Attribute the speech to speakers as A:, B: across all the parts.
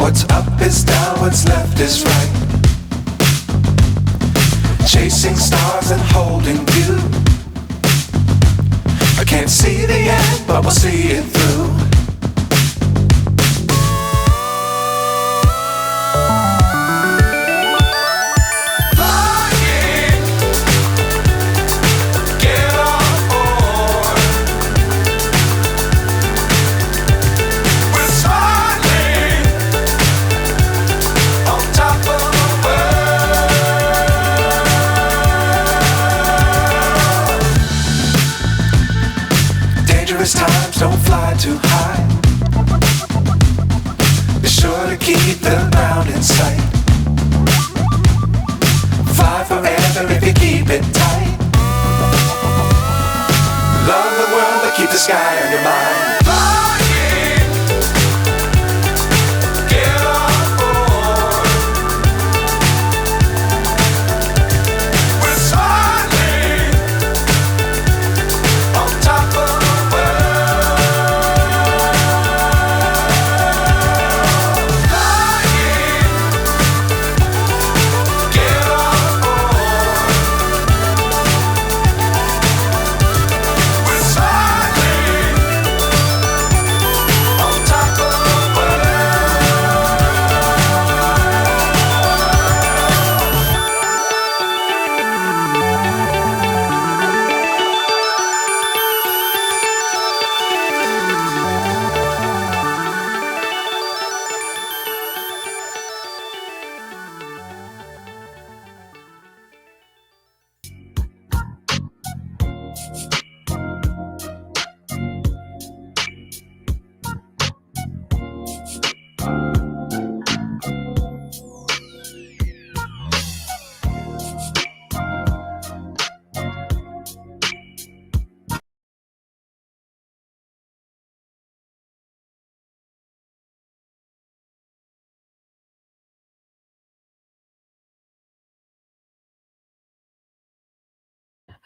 A: What's up is down, what's left is right. Chasing stars and holding you. I can't see the end, but we'll see it through. Times don't fly too high. Be sure to keep the ground in sight. Fly forever if you keep it tight. Love the world but keep the sky on your mind.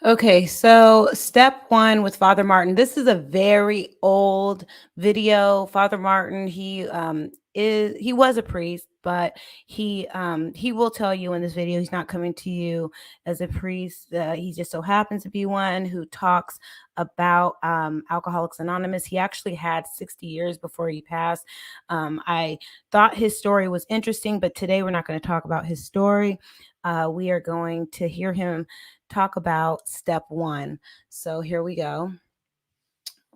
B: Okay, so step one with Father Martin. This is a very old video. Father Martin, he was a priest, but he will tell you in this video he's not coming to you as a priest. He just so happens to be one who talks about Alcoholics Anonymous. He actually had 60 years before he passed. I thought his story was interesting, but today we're not going to talk about his story. We are going to hear him talk about step one. So here we go.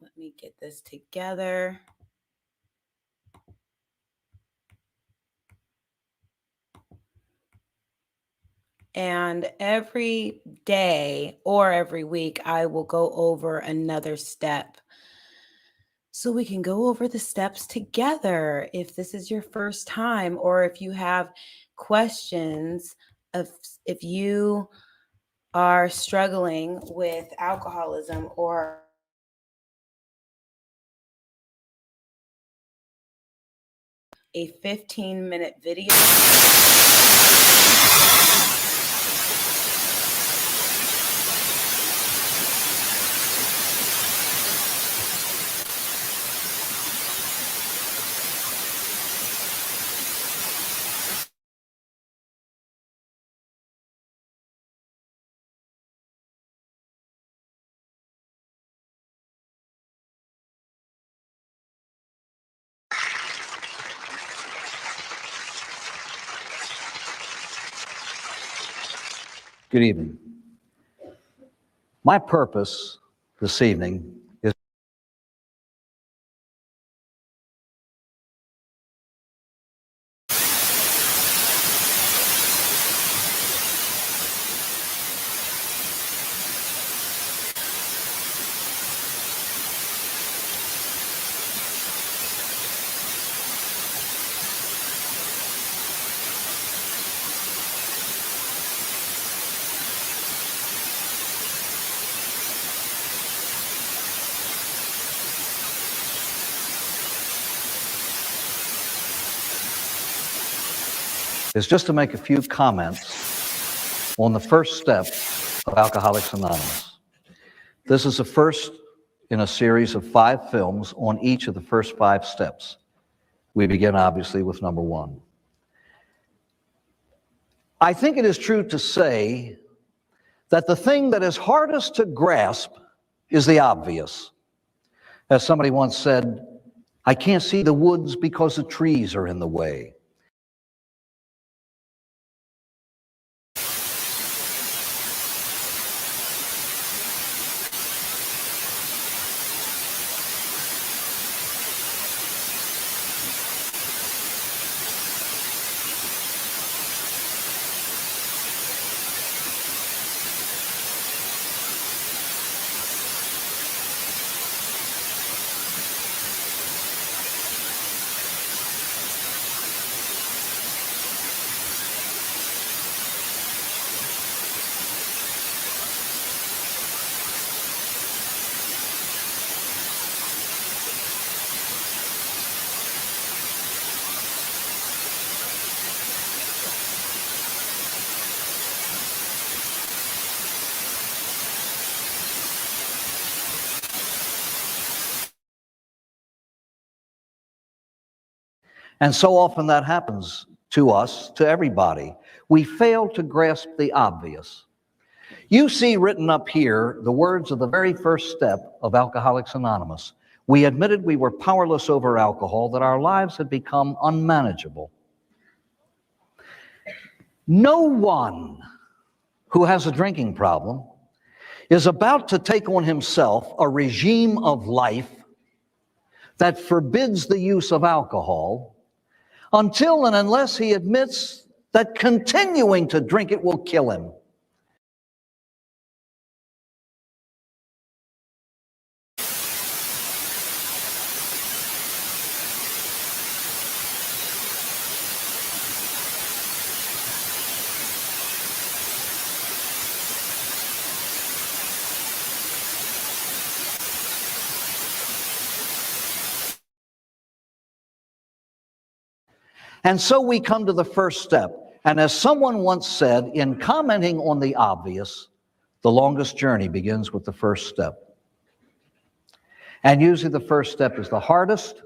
B: Let me get this together. And every day or every week, I will go over another step. So we can go over the steps together if this is your first time, or if you have questions, if you are struggling with alcoholism or a 15-minute video.
C: Good evening. My purpose this evening is just to make a few comments on the first step of Alcoholics Anonymous. This is the first in a series of 5 films on each of the first 5 steps. We begin, obviously, with number one. I think it is true to say that the thing that is hardest to grasp is the obvious. As somebody once said, I can't see the woods because the trees are in the way. And so often that happens to us, to everybody. We fail to grasp the obvious. You see written up here the words of the very first step of Alcoholics Anonymous. We admitted we were powerless over alcohol, that our lives had become unmanageable. No one who has a drinking problem is about to take on himself a regime of life that forbids the use of alcohol until and unless he admits that continuing to drink it will kill him. And so we come to the first step. And as someone once said, in commenting on the obvious, the longest journey begins with the first step. And usually the first step is the hardest,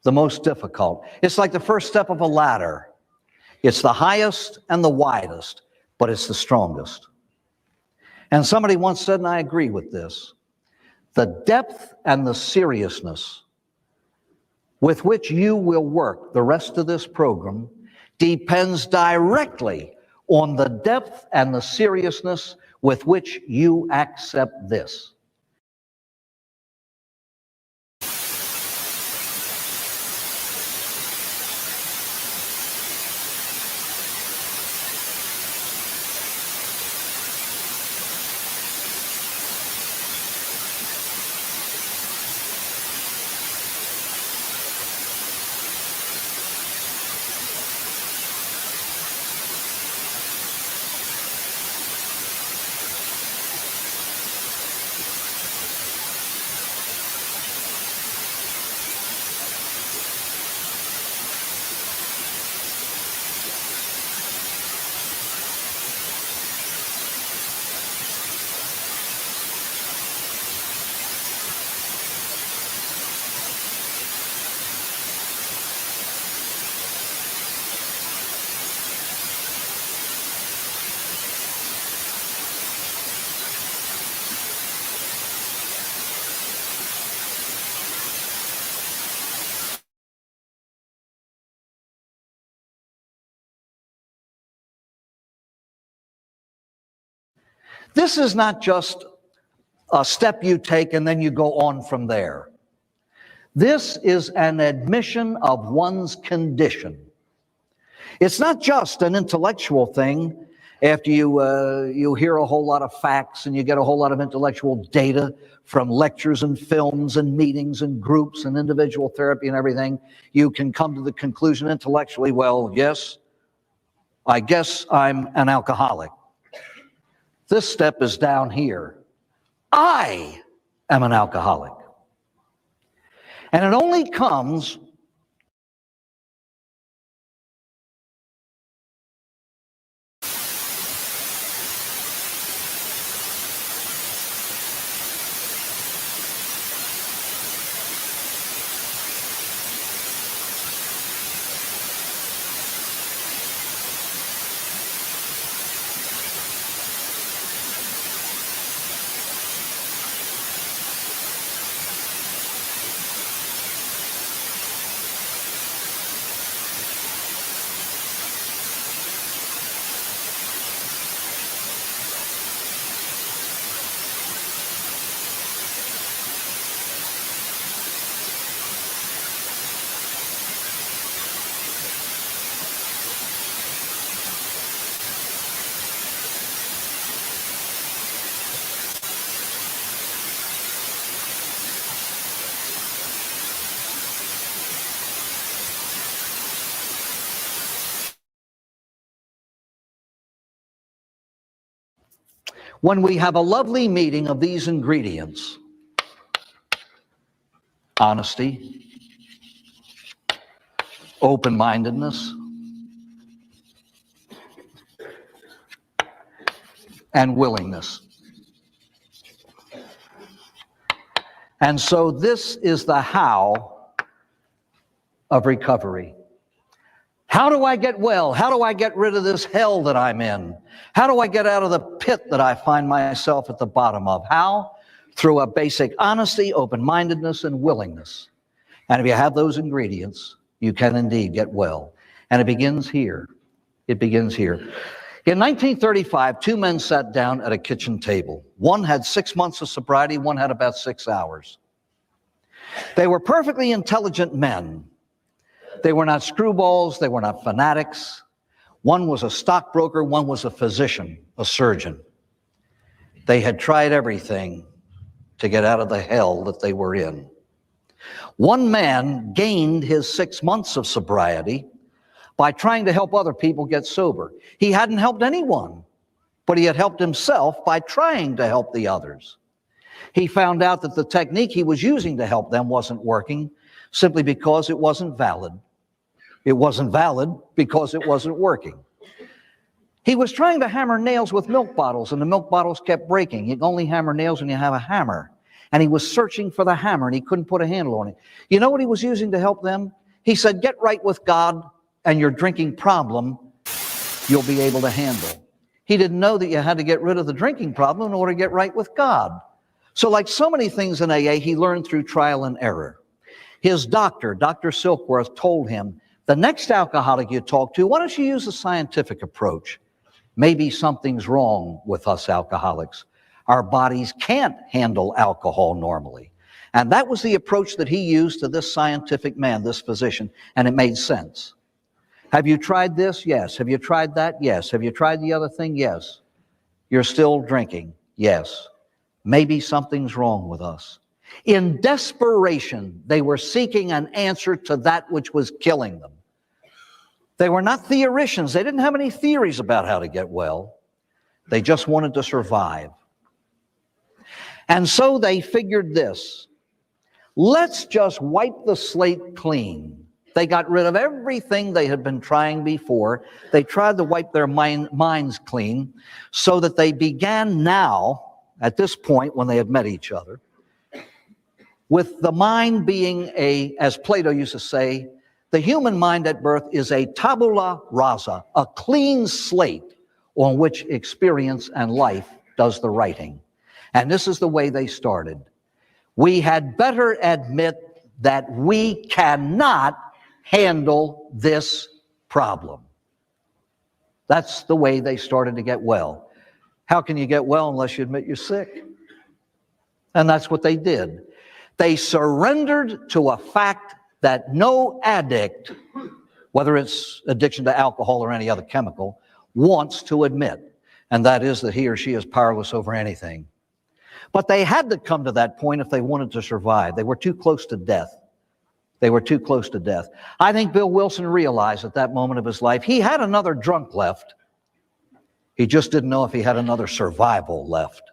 C: the most difficult. It's like the first step of a ladder. It's the highest and the widest, but it's the strongest. And somebody once said, and I agree with this, the depth and the seriousness with which you will work the rest of this program depends directly on the depth and the seriousness with which you accept this. This is not just a step you take and then you go on from there. This is an admission of one's condition. It's not just an intellectual thing after you hear a whole lot of facts and you get a whole lot of intellectual data from lectures and films and meetings and groups and individual therapy and everything. You can come to the conclusion intellectually, well, yes, I guess I'm an alcoholic. This step is down here. I am an alcoholic. And it only comes when we have a lovely meeting of these ingredients: honesty, open-mindedness, and willingness. And so this is the how of recovery. How do I get well? How do I get rid of this hell that I'm in? How do I get out of the pit that I find myself at the bottom of? How? Through a basic honesty, open-mindedness, and willingness. And if you have those ingredients, you can indeed get well. And it begins here. It begins here. In 1935, two men sat down at a kitchen table. One had 6 months of sobriety, one had about 6 hours. They were perfectly intelligent men. They were not screwballs, they were not fanatics. One was a stockbroker, one was a physician, a surgeon. They had tried everything to get out of the hell that they were in. One man gained his 6 months of sobriety by trying to help other people get sober. He hadn't helped anyone, but he had helped himself by trying to help the others. He found out that the technique he was using to help them wasn't working simply because it wasn't valid. It wasn't valid because it wasn't working. He was trying to hammer nails with milk bottles, and the milk bottles kept breaking. You can only hammer nails when you have a hammer. And he was searching for the hammer, and he couldn't put a handle on it. You know what he was using to help them? He said, get right with God, and your drinking problem, you'll be able to handle. He didn't know that you had to get rid of the drinking problem in order to get right with God. So like so many things in AA, he learned through trial and error. His doctor, Dr. Silkworth, told him, the next alcoholic you talk to, why don't you use a scientific approach? Maybe something's wrong with us alcoholics. Our bodies can't handle alcohol normally. And that was the approach that he used to this scientific man, this physician, and it made sense. Have you tried this? Yes. Have you tried that? Yes. Have you tried the other thing? Yes. You're still drinking? Yes. Maybe something's wrong with us. In desperation, they were seeking an answer to that which was killing them. They were not theoricians. They didn't have any theories about how to get well. They just wanted to survive. And so they figured this: let's just wipe the slate clean. They got rid of everything they had been trying before. They tried to wipe their minds clean so that they began now, at this point when they had met each other, with the mind being as Plato used to say, the human mind at birth is a tabula rasa, a clean slate on which experience and life does the writing. And this is the way they started. We had better admit that we cannot handle this problem. That's the way they started to get well. How can you get well unless you admit you're sick? And that's what they did. They surrendered to a fact that no addict, whether it's addiction to alcohol or any other chemical, wants to admit, and that is that he or she is powerless over anything. But they had to come to that point if they wanted to survive. They were too close to death. They were too close to death. I think Bill Wilson realized at that moment of his life he had another drunk left. He just didn't know if he had another survival left,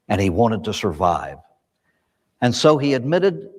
C: and he wanted to survive. And so he admitted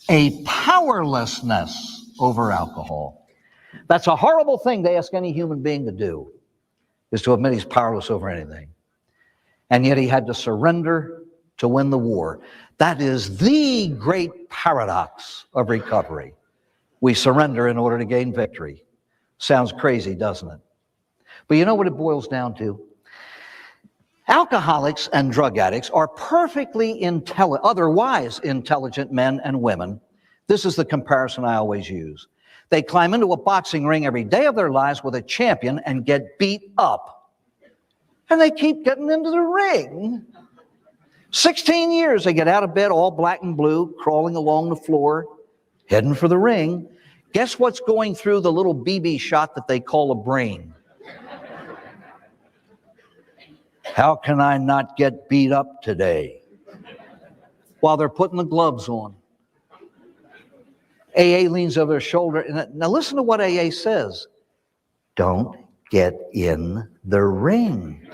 C: a powerlessness over alcohol. That's a horrible thing to ask any human being to do, is to admit he's powerless over anything. And yet he had to surrender to win the war. That is the great paradox of recovery. We surrender in order to gain victory. Sounds crazy, doesn't it? But you know what it boils down to? Alcoholics and drug addicts are perfectly otherwise intelligent men and women. This is the comparison I always use. They climb into a boxing ring every day of their lives with a champion and get beat up. And they keep getting into the ring. 16 years they get out of bed all black and blue, crawling along the floor, heading for the ring. Guess what's going through the little BB shot that they call a brain? How can I not get beat up today? While they're putting the gloves on. AA leans over their shoulder. And now listen to what AA says. Don't get in the ring.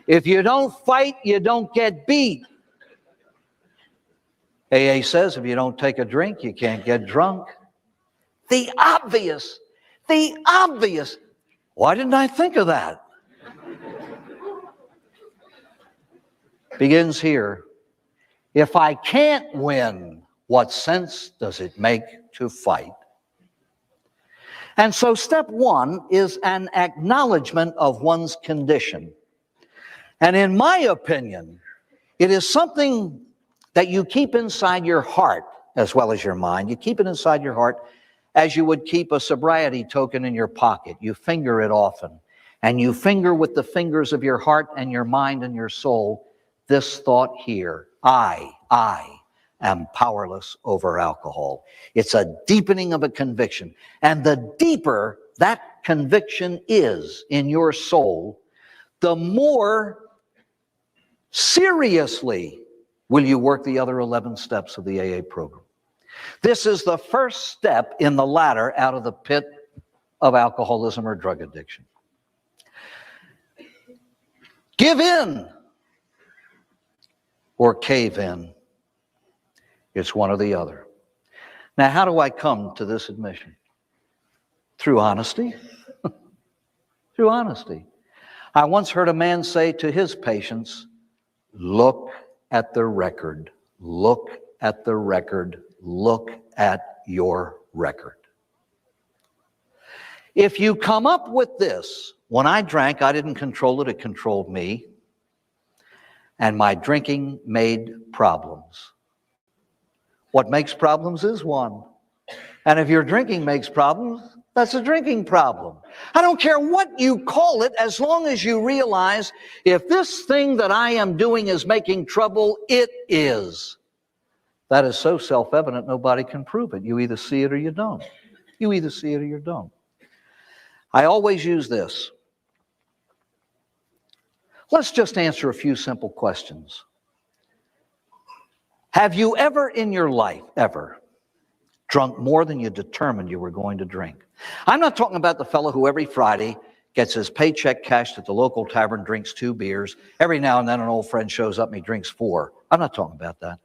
C: If you don't fight, you don't get beat. AA says if you don't take a drink, you can't get drunk. The obvious. Why didn't I think of that? Begins here. If I can't win, what sense does it make to fight? And so step one is an acknowledgement of one's condition. And in my opinion, it is something that you keep inside your heart as well as your mind. You keep it inside your heart as you would keep a sobriety token in your pocket. You finger it often. And you finger with the fingers of your heart and your mind and your soul this thought here. I am powerless over alcohol. It's a deepening of a conviction. And the deeper that conviction is in your soul, the more seriously will you work the other 11 steps of the AA program. This is the first step in the ladder out of the pit of alcoholism or drug addiction. Give in or cave in. It's one or the other. Now, how do I come to this admission? Through honesty. Through honesty. I once heard a man say to his patients, look at the record. Look at the record. Look at your record. If you come up with this, when I drank, I didn't control it, it controlled me. And my drinking made problems. What makes problems is one. And if your drinking makes problems, that's a drinking problem. I don't care what you call it, as long as you realize if this thing that I am doing is making trouble, it is. That is so self-evident, nobody can prove it. You either see it or you don't. You either see it or you don't. I always use this. Let's just answer a few simple questions. Have you ever in your life, drunk more than you determined you were going to drink? I'm not talking about the fellow who every Friday gets his paycheck cashed at the local tavern, drinks 2 beers. Every now and then an old friend shows up and he drinks 4. I'm not talking about that.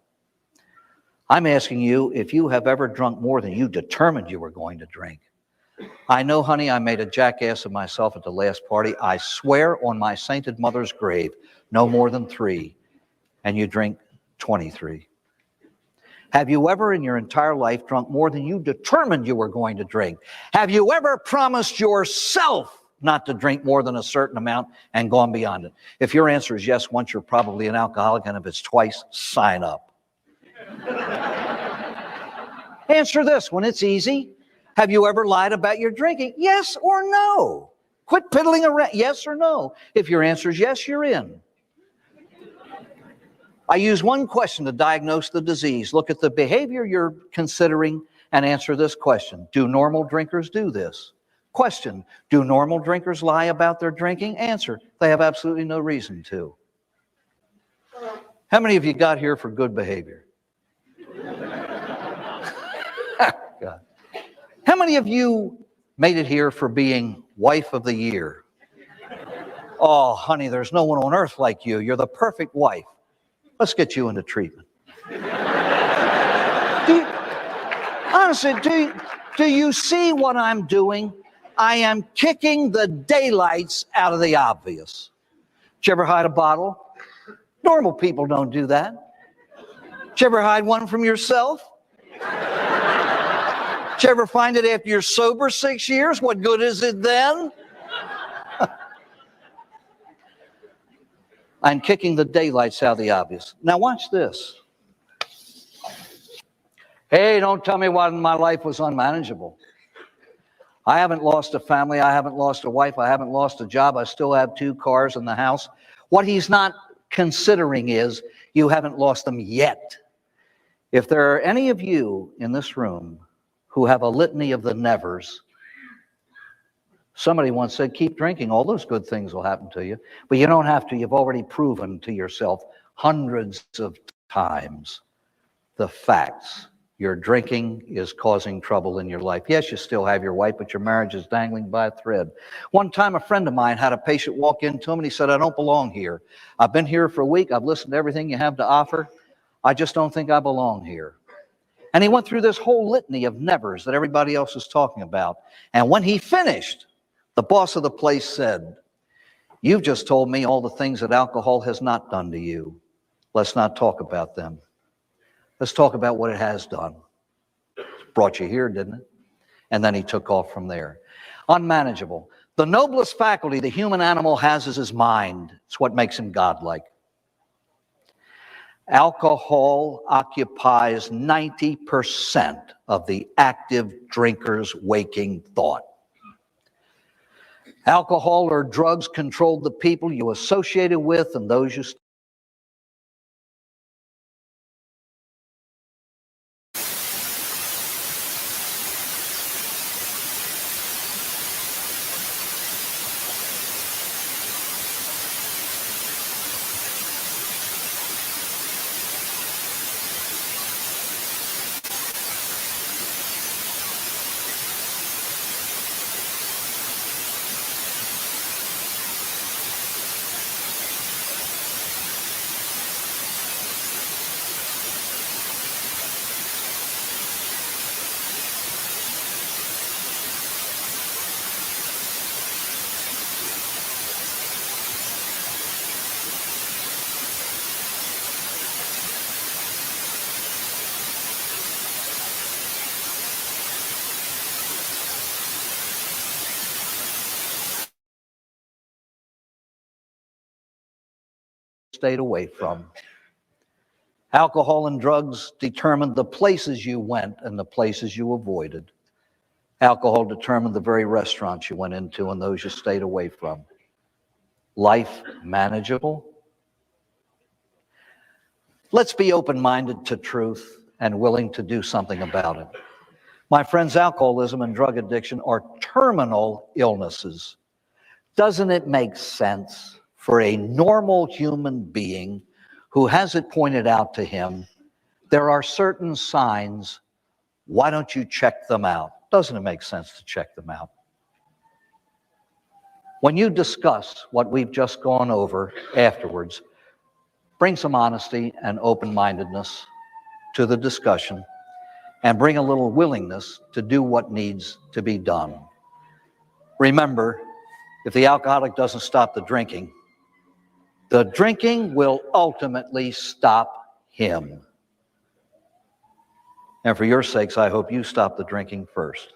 C: I'm asking you if you have ever drunk more than you determined you were going to drink. I know, honey, I made a jackass of myself at the last party. I swear on my sainted mother's grave, no more than 3. And you drink 23. Have you ever in your entire life drunk more than you determined you were going to drink? Have you ever promised yourself not to drink more than a certain amount and gone beyond it? If your answer is yes once, you're probably an alcoholic, and if it's twice, sign up. Answer this one, it's easy. Have you ever lied about your drinking? Yes or no? Quit piddling around, yes or no? If your answer is yes, you're in. I use one question to diagnose the disease. Look at the behavior you're considering and answer this question. Do normal drinkers do this? Question, do normal drinkers lie about their drinking? Answer, they have absolutely no reason to. How many of you got here for good behavior? God. How many of you made it here for being wife of the year? Oh, honey, there's no one on earth like you. You're the perfect wife. Let's get you into treatment. Honestly, do you see what I'm doing? I am kicking the daylights out of the obvious. Did you ever hide a bottle? Normal people don't do that. Did you ever hide one from yourself? Did you ever find it after you're sober 6 years? What good is it then? I'm kicking the daylights out of the obvious. Now watch this. Hey, don't tell me why my life was unmanageable. I haven't lost a family. I haven't lost a wife. I haven't lost a job. I still have 2 cars in the house. What he's not considering is you haven't lost them yet. If there are any of you in this room who have a litany of the nevers, somebody once said, keep drinking. All those good things will happen to you. But you don't have to. You've already proven to yourself hundreds of times the facts. Your drinking is causing trouble in your life. Yes, you still have your wife, but your marriage is dangling by a thread. One time, a friend of mine had a patient walk into him and he said, I don't belong here. I've been here for a week. I've listened to everything you have to offer. I just don't think I belong here. And he went through this whole litany of nevers that everybody else is talking about. And when he finished, the boss of the place said, you've just told me all the things that alcohol has not done to you. Let's not talk about them. Let's talk about what it has done. It brought you here, didn't it? And then he took off from there. Unmanageable. The noblest faculty the human animal has is his mind. It's what makes him godlike. Alcohol occupies 90% of the active drinker's waking thought. Alcohol or drugs control the people you associated with and those you stayed away from. Alcohol and drugs determined the places you went and the places you avoided. Alcohol determined the very restaurants you went into and those you stayed away from. Life manageable? Let's be open-minded to truth and willing to do something about it. My friends, alcoholism and drug addiction are terminal illnesses. Doesn't it make sense for a normal human being who has it pointed out to him, there are certain signs, why don't you check them out? Doesn't it make sense to check them out? When you discuss what we've just gone over afterwards, bring some honesty and open-mindedness to the discussion and bring a little willingness to do what needs to be done. Remember, if the alcoholic doesn't stop the drinking will ultimately stop him. And for your sakes, I hope you stop the drinking first.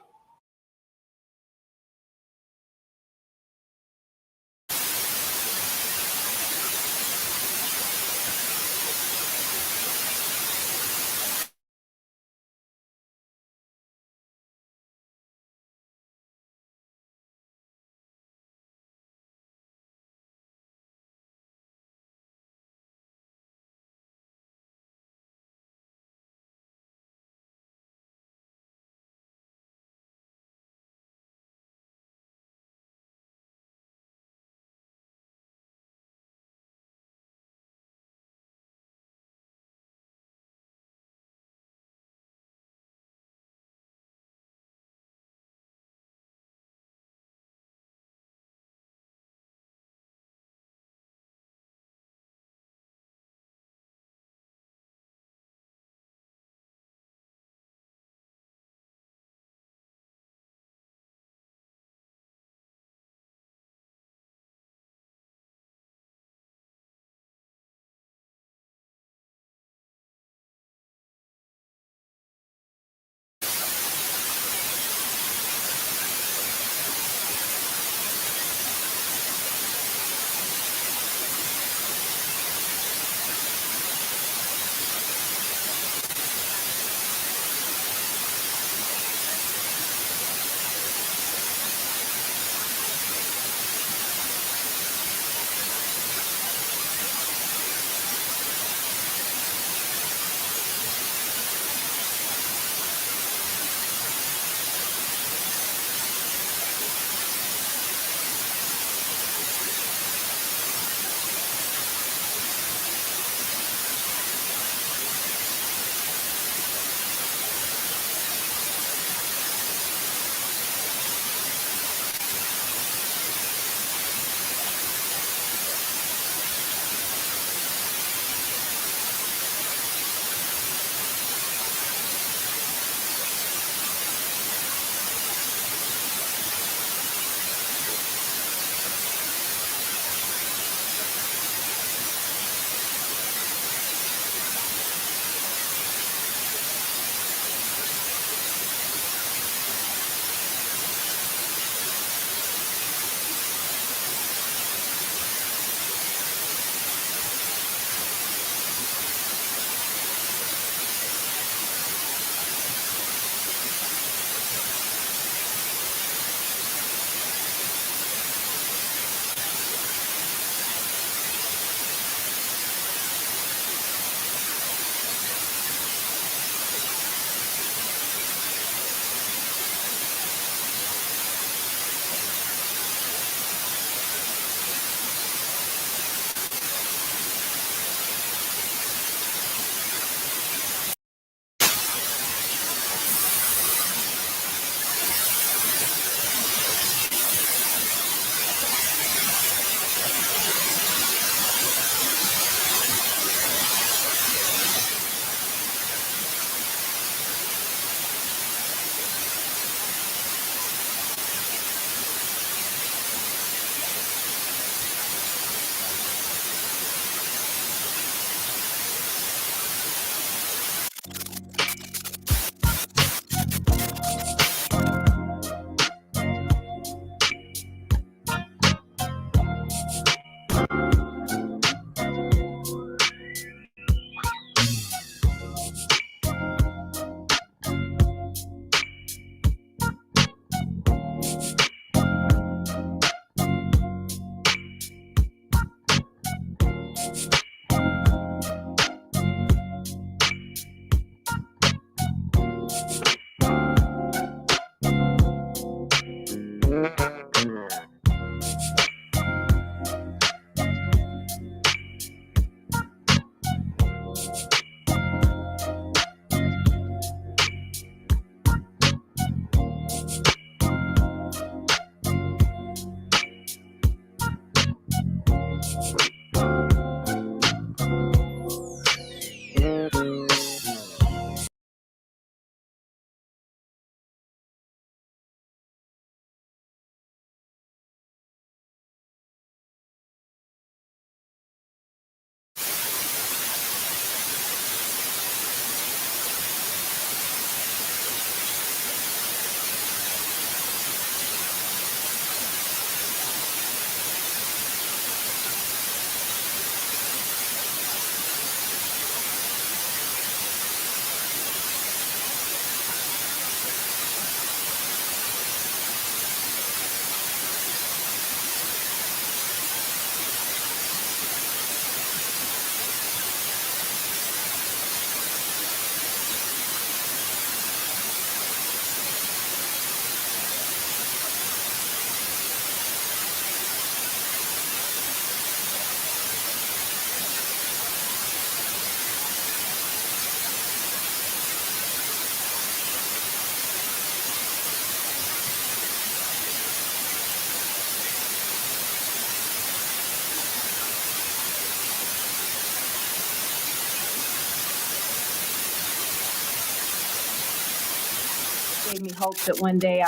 D: Gave me hope that one day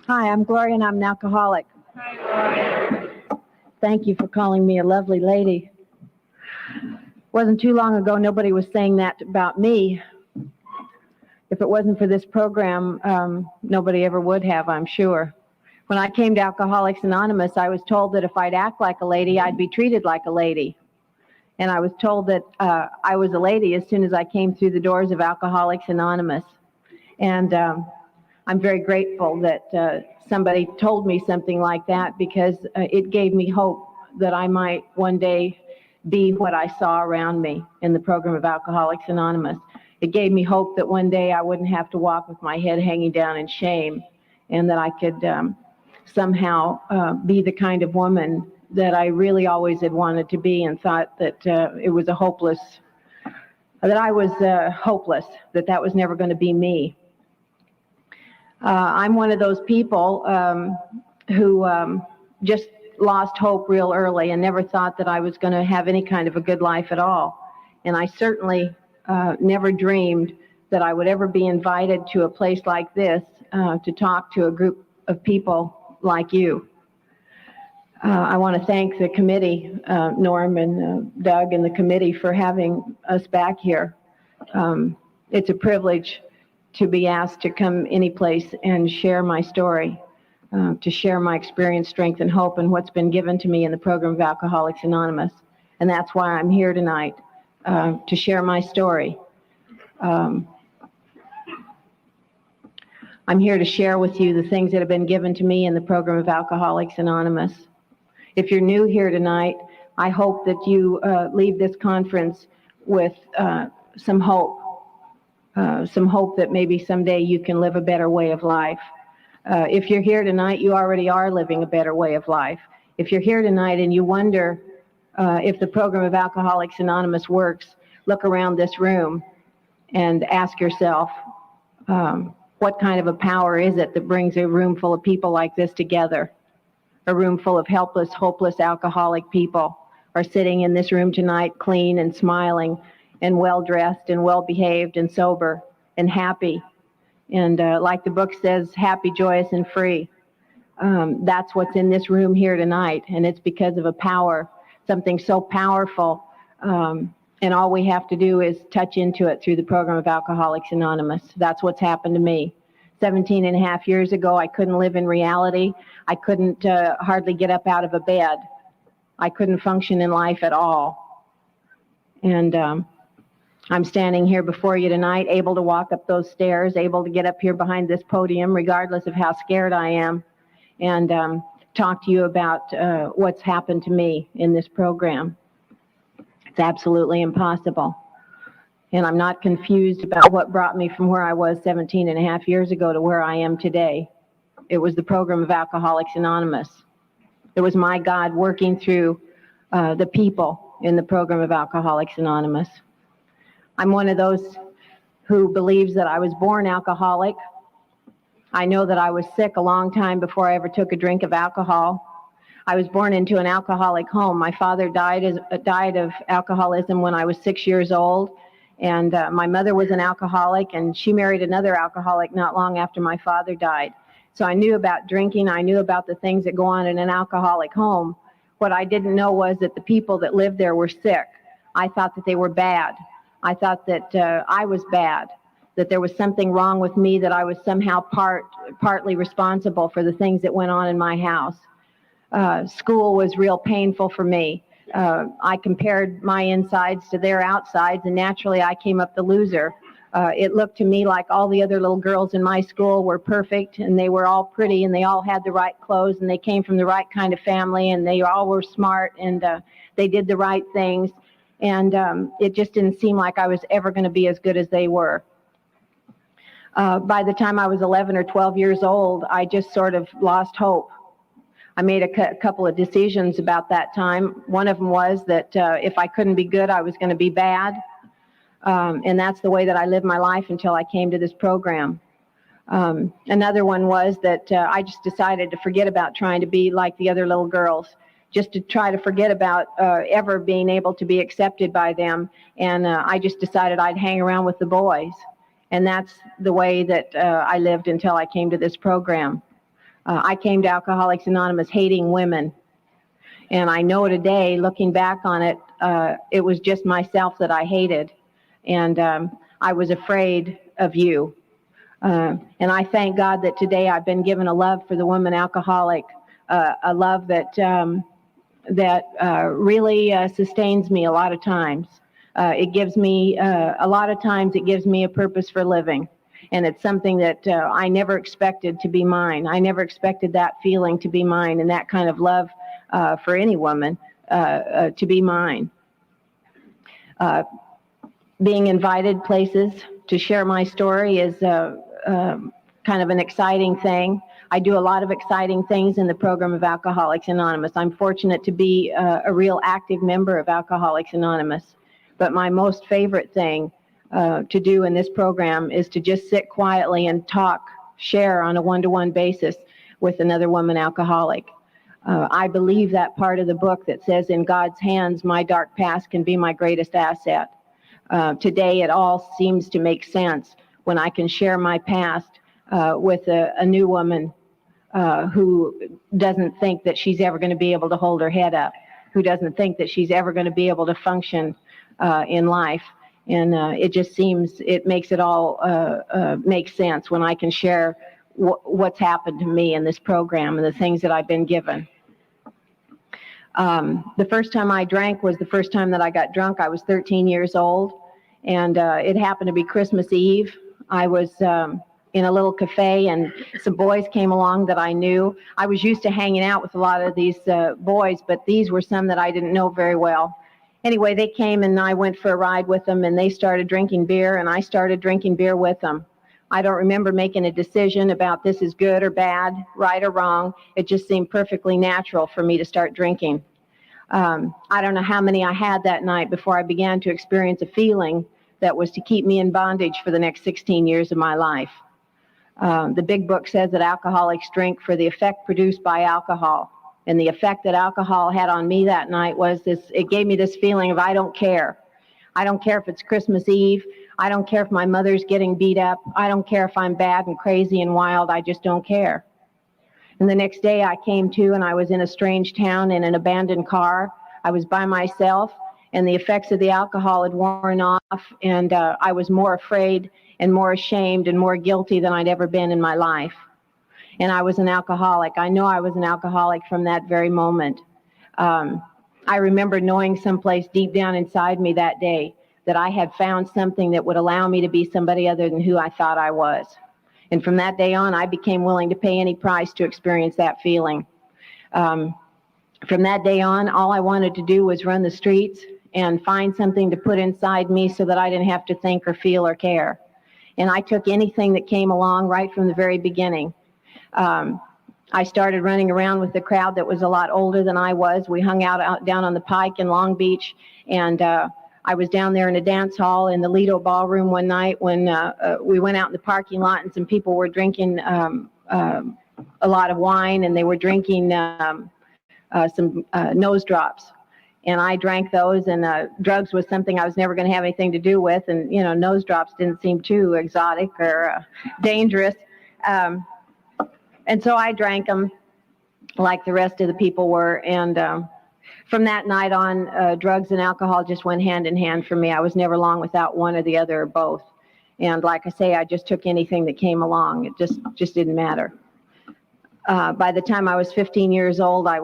D: Hi, I'm Gloria and I'm an alcoholic. Hi, Gloria. Thank you for calling me a lovely lady. Wasn't too long ago nobody was saying that about me. If it wasn't for this program, nobody ever would have, I'm sure. When I came to Alcoholics Anonymous, I was told that if I'd act like a lady, I'd be treated like a lady. And I was told that I was a lady as soon as I came through the doors of Alcoholics Anonymous. And I'm very grateful that somebody told me something like that, because it gave me hope that I might one day be what I saw around me in the program of Alcoholics Anonymous. It gave me hope that one day I wouldn't have to walk with my head hanging down in shame, and that I could somehow be the kind of woman that I really always had wanted to be, and thought that it was hopeless, that I was hopeless, that that was never going to be me. I'm one of those people who just lost hope real early and never thought that I was going to have any kind of a good life at all. And I certainly never dreamed that I would ever be invited to a place like this to talk to a group of people like you. I want to thank the committee, Norm and Doug and the committee, for having us back here. It's a privilege to be asked to come any place and share my story, to share my experience, strength, and hope, and what's been given to me in the program of Alcoholics Anonymous. And that's why I'm here tonight, to share my story. I'm here to share with you the things that have been given to me in the program of Alcoholics Anonymous. If you're new here tonight, I hope that you leave this conference with some hope that maybe someday you can live a better way of life. If you're here tonight, you already are living a better way of life. If you're here tonight and you wonder if the program of Alcoholics Anonymous works, look around this room and ask yourself, what kind of a power is it that brings a room full of people like this together? A room full of helpless, hopeless, alcoholic people are sitting in this room tonight, clean and smiling and well-dressed and well-behaved and sober and happy. And like the book says, happy, joyous, and free. That's what's in this room here tonight. And it's because of a power, something so powerful. And all we have to do is touch into it through the program of Alcoholics Anonymous. That's what's happened to me. 17 and a half years ago, I couldn't live in reality. I couldn't hardly get up out of a bed. I couldn't function in life at all. And I'm standing here before you tonight, able to walk up those stairs, able to get up here behind this podium, regardless of how scared I am, and talk to you about what's happened to me in this program. It's absolutely impossible. And I'm not confused about what brought me from where I was 17 and a half years ago to where I am today. It was the program of Alcoholics Anonymous. It was my God working through the people in the program of Alcoholics Anonymous. I'm one of those who believes that I was born alcoholic. I know that I was sick a long time before I ever took a drink of alcohol. I was born into an alcoholic home. My father died of alcoholism when I was 6 years old, and my mother was an alcoholic, and she married another alcoholic not long after my father died. So I knew about drinking. I knew about the things that go on in an alcoholic home. What I didn't know was that the people that lived there were sick. I thought that they were bad. I thought that I was bad, that there was something wrong with me, that I was somehow partly responsible for the things that went on in my house. School was real painful for me. I compared my insides to their outsides, and naturally I came up the loser. It looked to me like all the other little girls in my school were perfect, and they were all pretty, and they all had the right clothes, and they came from the right kind of family, and they all were smart, and they did the right things. And it just didn't seem like I was ever going to be as good as they were. By the time I was 11 or 12 years old, I just sort of lost hope. I made a couple of decisions about that time. One of them was that if I couldn't be good, I was going to be bad. And that's the way that I lived my life until I came to this program. Another one was that I just decided to forget about trying to be like the other little girls, just to try to forget about ever being able to be accepted by them. And I just decided I'd hang around with the boys. And that's the way that I lived until I came to this program. I came to Alcoholics Anonymous hating women. And I know today, looking back on it, it was just myself that I hated. And I was afraid of you. And I thank God that today I've been given a love for the woman alcoholic, a love that really sustains me a lot of times. It gives me, a lot of times it gives me a purpose for living. And it's something that I never expected to be mine. I never expected that feeling to be mine, and that kind of love for any woman to be mine. Being invited places to share my story is kind of an exciting thing. I do a lot of exciting things in the program of Alcoholics Anonymous. I'm fortunate to be a real active member of Alcoholics Anonymous. But my most favorite thing to do in this program is to just sit quietly and talk, share on a one-to-one basis with another woman alcoholic. I believe that part of the book that says, in God's hands, my dark past can be my greatest asset. Today, it all seems to make sense when I can share my past with a new woman who doesn't think that she's ever going to be able to hold her head up, who doesn't think that she's ever going to be able to function in life. And it just seems, it makes it all make sense when I can share what's happened to me in this program and the things that I've been given. The first time I drank was the first time that I got drunk. I was 13 years old, and it happened to be Christmas Eve. I was in a little cafe, and some boys came along that I knew. I was used to hanging out with a lot of these boys, but these were some that I didn't know very well. Anyway, they came, and I went for a ride with them, and they started drinking beer, and I started drinking beer with them. I don't remember making a decision about this is good or bad, right or wrong. It just seemed perfectly natural for me to start drinking. I don't know how many I had that night before I began to experience a feeling that was to keep me in bondage for the next 16 years of my life. The big book says that alcoholics drink for the effect produced by alcohol. And the effect that alcohol had on me that night was this, it gave me this feeling of I don't care. I don't care if it's Christmas Eve. I don't care if my mother's getting beat up. I don't care if I'm bad and crazy and wild. I just don't care. And the next day I came to, and I was in a strange town in an abandoned car. I was by myself, and the effects of the alcohol had worn off, and I was more afraid and more ashamed and more guilty than I'd ever been in my life. And I was an alcoholic. I know I was an alcoholic from that very moment. I remember knowing someplace deep down inside me that day that I had found something that would allow me to be somebody other than who I thought I was. And from that day on, I became willing to pay any price to experience that feeling. From that day on, all I wanted to do was run the streets and find something to put inside me so that I didn't have to think or feel or care. And I took anything that came along right from the very beginning. I started running around with a crowd that was a lot older than I was. We hung out down on the Pike in Long Beach, and I was down there in a dance hall in the Lido Ballroom one night when we went out in the parking lot and some people were drinking a lot of wine, and they were drinking some nose drops. And I drank those, and drugs was something I was never going to have anything to do with, and nose drops didn't seem too exotic or dangerous. And so I drank them like the rest of the people were. And from that night on, drugs and alcohol just went hand in hand for me. I was never long without one or the other or both. And like I say, I just took anything that came along. It just didn't matter. By the time I was 15 years old, I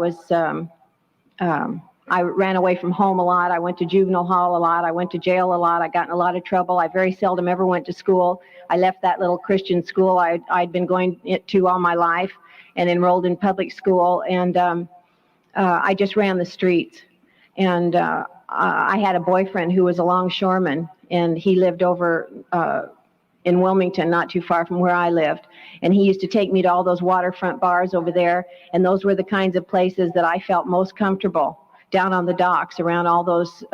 D: ran away from home a lot. I went to juvenile hall a lot. I went to jail a lot. I got in a lot of trouble. I very seldom ever went to school. I left that little Christian school I'd been going to all my life and enrolled in public school. And I just ran the streets. And I had a boyfriend who was a longshoreman, and he lived over in Wilmington, not too far from where I lived. And he used to take me to all those waterfront bars over there. And those were the kinds of places that I felt most comfortable, down on the docks around all those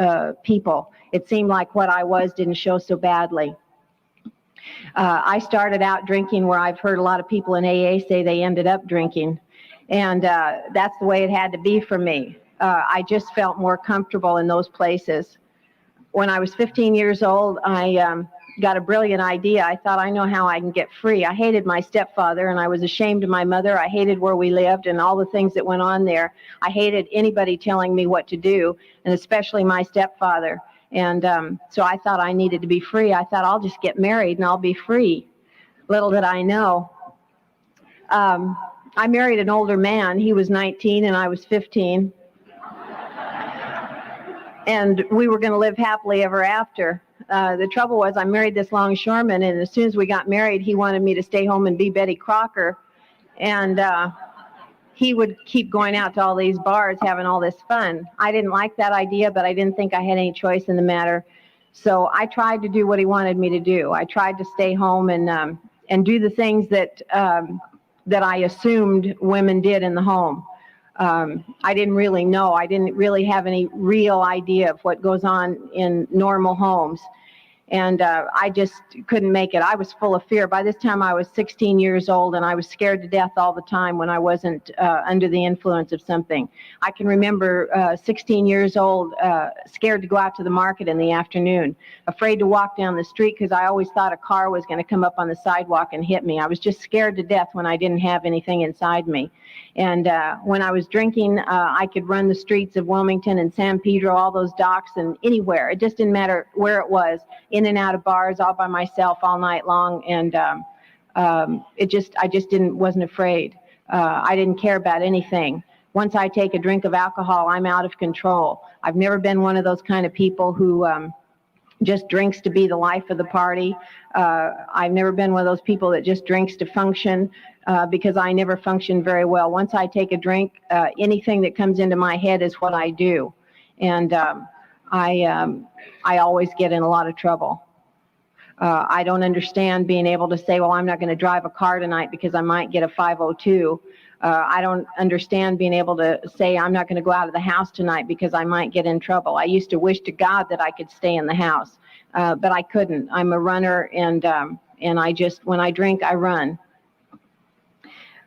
D: people. It seemed like what I was didn't show so badly. I started out drinking where I've heard a lot of people in AA say they ended up drinking. And that's the way it had to be for me. I just felt more comfortable in those places. When I was 15 years old, I got a brilliant idea. I thought, I know how I can get free. I hated my stepfather, and I was ashamed of my mother. I hated where we lived and all the things that went on there. I hated anybody telling me what to do, and especially my stepfather. And so I thought I needed to be free. I thought, I'll just get married and I'll be free. Little did I know. I married an older man. He was 19 and I was 15. And we were going to live happily ever after. The trouble was I married this longshoreman, and as soon as we got married, he wanted me to stay home and be Betty Crocker. And he would keep going out to all these bars, having all this fun. I didn't like that idea, but I didn't think I had any choice in the matter. So I tried to do what he wanted me to do. I tried to stay home and do the things that I assumed women did in the home. I didn't really know. I didn't really have any real idea of what goes on in normal homes. And I just couldn't make it. I was full of fear. By this time, I was 16 years old, and I was scared to death all the time when I wasn't under the influence of something. I can remember 16 years old, scared to go out to the market in the afternoon, afraid to walk down the street because I always thought a car was going to come up on the sidewalk and hit me. I was just scared to death when I didn't have anything inside me. And when I was drinking, I could run the streets of Wilmington and San Pedro, all those docks, and anywhere. It just didn't matter where it was, in and out of bars, all by myself all night long. And I just wasn't afraid. I didn't care about anything. Once I take a drink of alcohol, I'm out of control. I've never been one of those kind of people who just drinks to be the life of the party. I've never been one of those people that just drinks to function, because I never function very well. Once I take a drink, anything that comes into my head is what I do. And I always get in a lot of trouble. I don't understand being able to say, well, I'm not going to drive a car tonight because I might get a 502. I don't understand being able to say I'm not going to go out of the house tonight because I might get in trouble. I used to wish to God that I could stay in the house, but I couldn't. I'm a runner, and I just, when I drink, I run.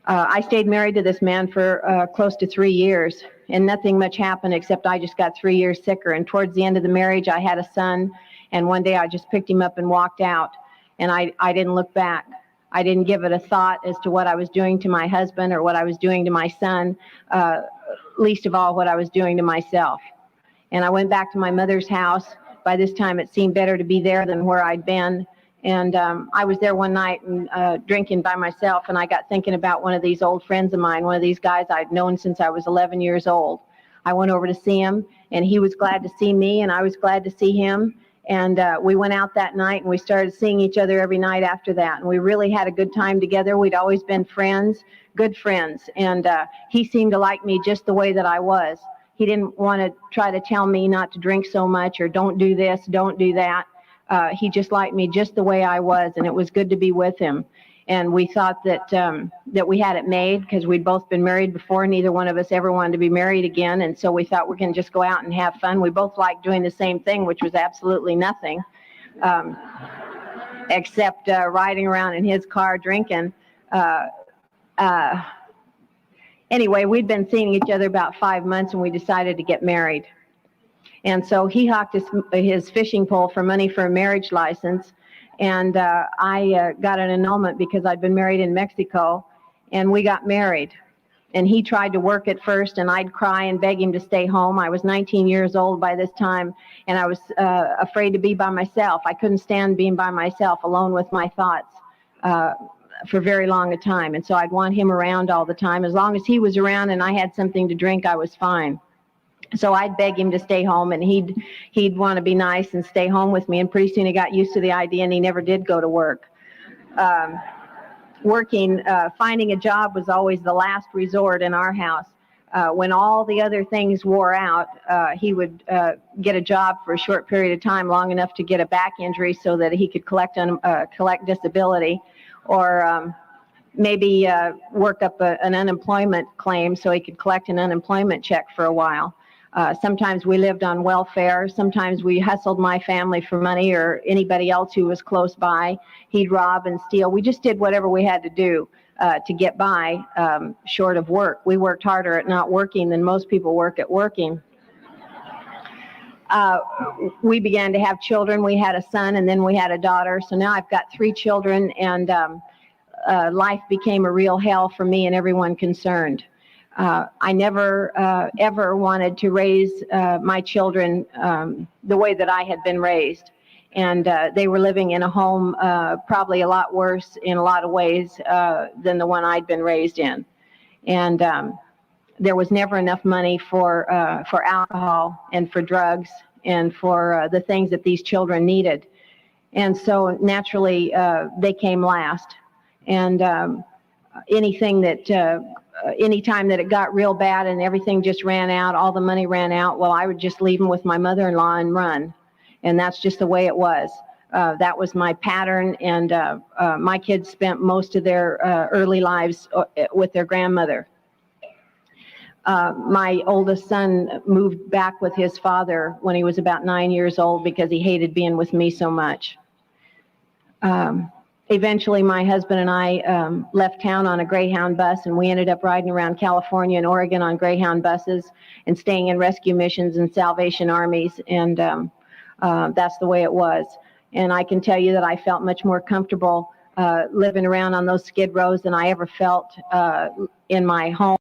D: I stayed married to this man for close to 3 years, and nothing much happened except I just got 3 years sicker. And towards the end of the marriage, I had a son, and one day I just picked him up and walked out, and I didn't look back. I didn't give it a thought as to what I was doing to my husband or what I was doing to my son, least of all what I was doing to myself. And I went back to my mother's house. By this time, it seemed better to be there than where I'd been. And I was there one night and drinking by myself, and I got thinking about one of these old friends of mine, one of these guys I'd known since I was 11 years old. I went over to see him, and he was glad to see me, and I was glad to see him. And we went out that night and we started seeing each other every night after that. And we really had a good time together. We'd always been friends, good friends. And he seemed to like me just the way that I was. He didn't want to try to tell me not to drink so much or don't do this, don't do that. He just liked me just the way I was, and it was good to be with him. And we thought that that we had it made because we'd both been married before. Neither one of us ever wanted to be married again, and so we thought we're going to just go out and have fun. We both liked doing the same thing, which was absolutely nothing, except riding around in his car drinking. Anyway, we'd been seeing each other about 5 months, and we decided to get married. And so he hawked his fishing pole for money for a marriage license. And I got an annulment because I'd been married in Mexico, and we got married. And he tried to work at first, and I'd cry and beg him to stay home. I was 19 years old by this time, and I was afraid to be by myself. I couldn't stand being by myself, alone with my thoughts, for very long a time. And so I'd want him around all the time. As long as he was around and I had something to drink, I was fine. So I'd beg him to stay home, and he'd want to be nice and stay home with me. And pretty soon he got used to the idea, and he never did go to work. Finding a job was always the last resort in our house. When all the other things wore out, he would get a job for a short period of time, long enough to get a back injury so that he could collect disability, or maybe work up an unemployment claim so he could collect an unemployment check for a while. Sometimes we lived on welfare. Sometimes we hustled my family for money or anybody else who was close by. He'd rob and steal. We just did whatever we had to do to get by, short of work. We worked harder at not working than most people work at working. We began to have children. We had a son, and then we had a daughter. So now I've got 3 children, and life became a real hell for me and everyone concerned. I never ever wanted to raise my children the way that I had been raised. And they were living in a home probably a lot worse in a lot of ways than the one I'd been raised in. And there was never enough money for alcohol and for drugs and for the things that these children needed. And so naturally, they came last. And anytime that it got real bad and everything just ran out, all the money ran out, well, I would just leave them with my mother-in-law and run. And that's just the way it was. That was my pattern, and my kids spent most of their early lives with their grandmother. My oldest son moved back with his father when he was about 9 years old because he hated being with me so much. Eventually, my husband and I left town on a Greyhound bus, and we ended up riding around California and Oregon on Greyhound buses and staying in rescue missions and Salvation Armies, and that's the way it was. And I can tell you that I felt much more comfortable living around on those skid rows than I ever felt in my home.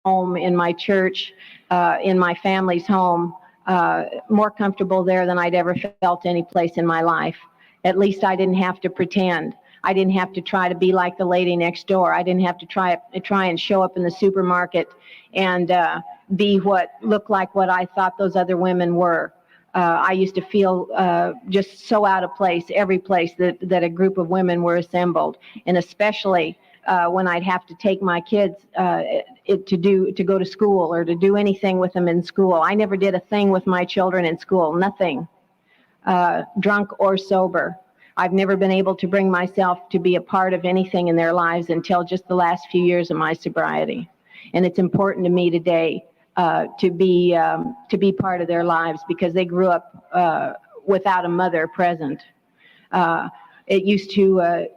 D: home, in my church, in my family's home, more comfortable there than I'd ever felt any place in my life. At least I didn't have to pretend. I didn't have to try to be like the lady next door. I didn't have to try and show up in the supermarket and be what looked like what I thought those other women were. I used to feel just so out of place every place that a group of women were assembled, and especially when I'd have to take my kids to go to school or to do anything with them in school. I never did a thing with my children in school, nothing, drunk or sober. I've never been able to bring myself to be a part of anything in their lives until just the last few years of my sobriety. And it's important to me today to be part of their lives, because they grew up without a mother present. It used to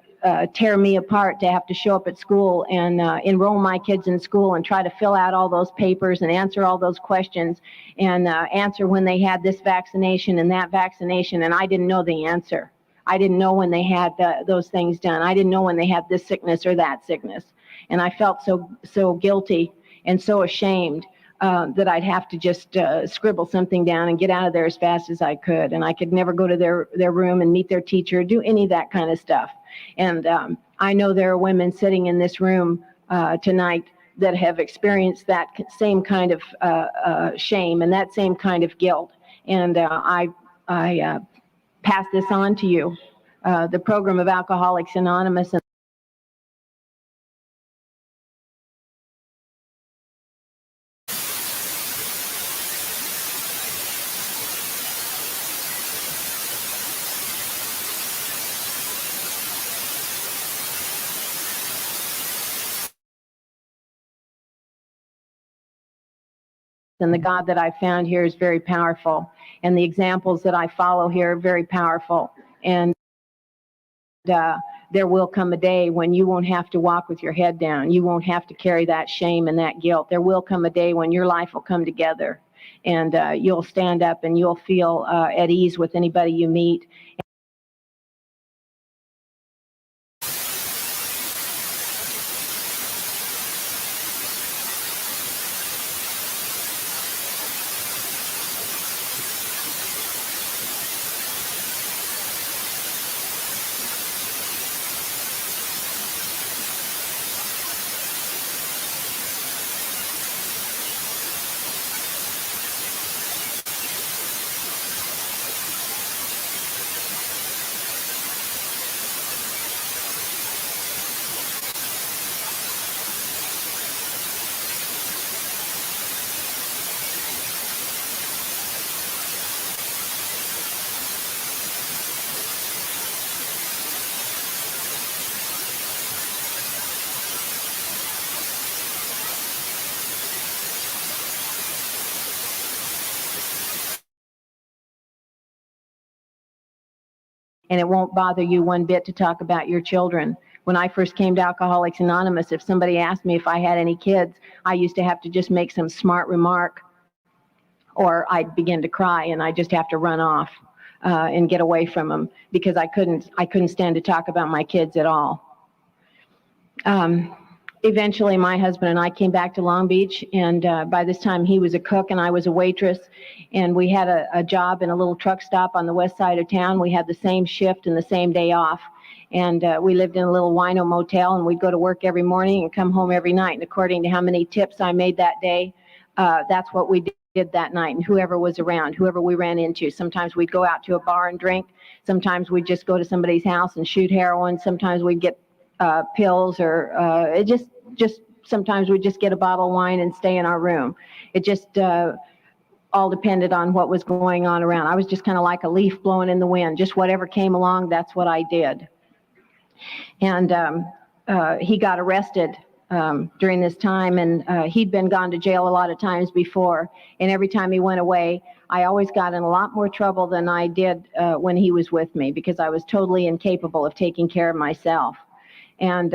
D: tear me apart to have to show up at school and enroll my kids in school and try to fill out all those papers and answer all those questions and answer when they had this vaccination and that vaccination, and I didn't know the answer. I didn't know when they had those things done. I didn't know when they had this sickness or that sickness. And I felt so guilty and so ashamed that I'd have to just scribble something down and get out of there as fast as I could. And I could never go to their room and meet their teacher, do any of that kind of stuff. And I know there are women sitting in this room tonight that have experienced that same kind of shame and that same kind of guilt. And I pass this on to you. The program of Alcoholics Anonymous. And the God that I found here is very powerful. And the examples that I follow here are very powerful. And there will come a day when you won't have to walk with your head down. You won't have to carry that shame and that guilt. There will come a day when your life will come together. And you'll stand up and you'll feel at ease with anybody you meet. And it won't bother you one bit to talk about your children. When I first came to Alcoholics Anonymous, if somebody asked me if I had any kids, I used to have to just make some smart remark, or I'd begin to cry and I'd just have to run off and get away from them, because I couldn't stand to talk about my kids at all. Eventually, my husband and I came back to Long Beach, and by this time he was a cook and I was a waitress, and we had a job in a little truck stop on the west side of town. We had the same shift and the same day off, and we lived in a little wino motel, and we'd go to work every morning and come home every night, and according to how many tips I made that day, that's what we did that night, and whoever was around, whoever we ran into. Sometimes we'd go out to a bar and drink. Sometimes we'd just go to somebody's house and shoot heroin. Sometimes we'd get pills, or it just sometimes we'd just get a bottle of wine and stay in our room. It just all depended on what was going on around. I was just kind of like a leaf blowing in the wind. Just whatever came along, that's what I did. And he got arrested during this time, and he'd been gone to jail a lot of times before. And every time he went away, I always got in a lot more trouble than I did when he was with me, because I was totally incapable of taking care of myself. And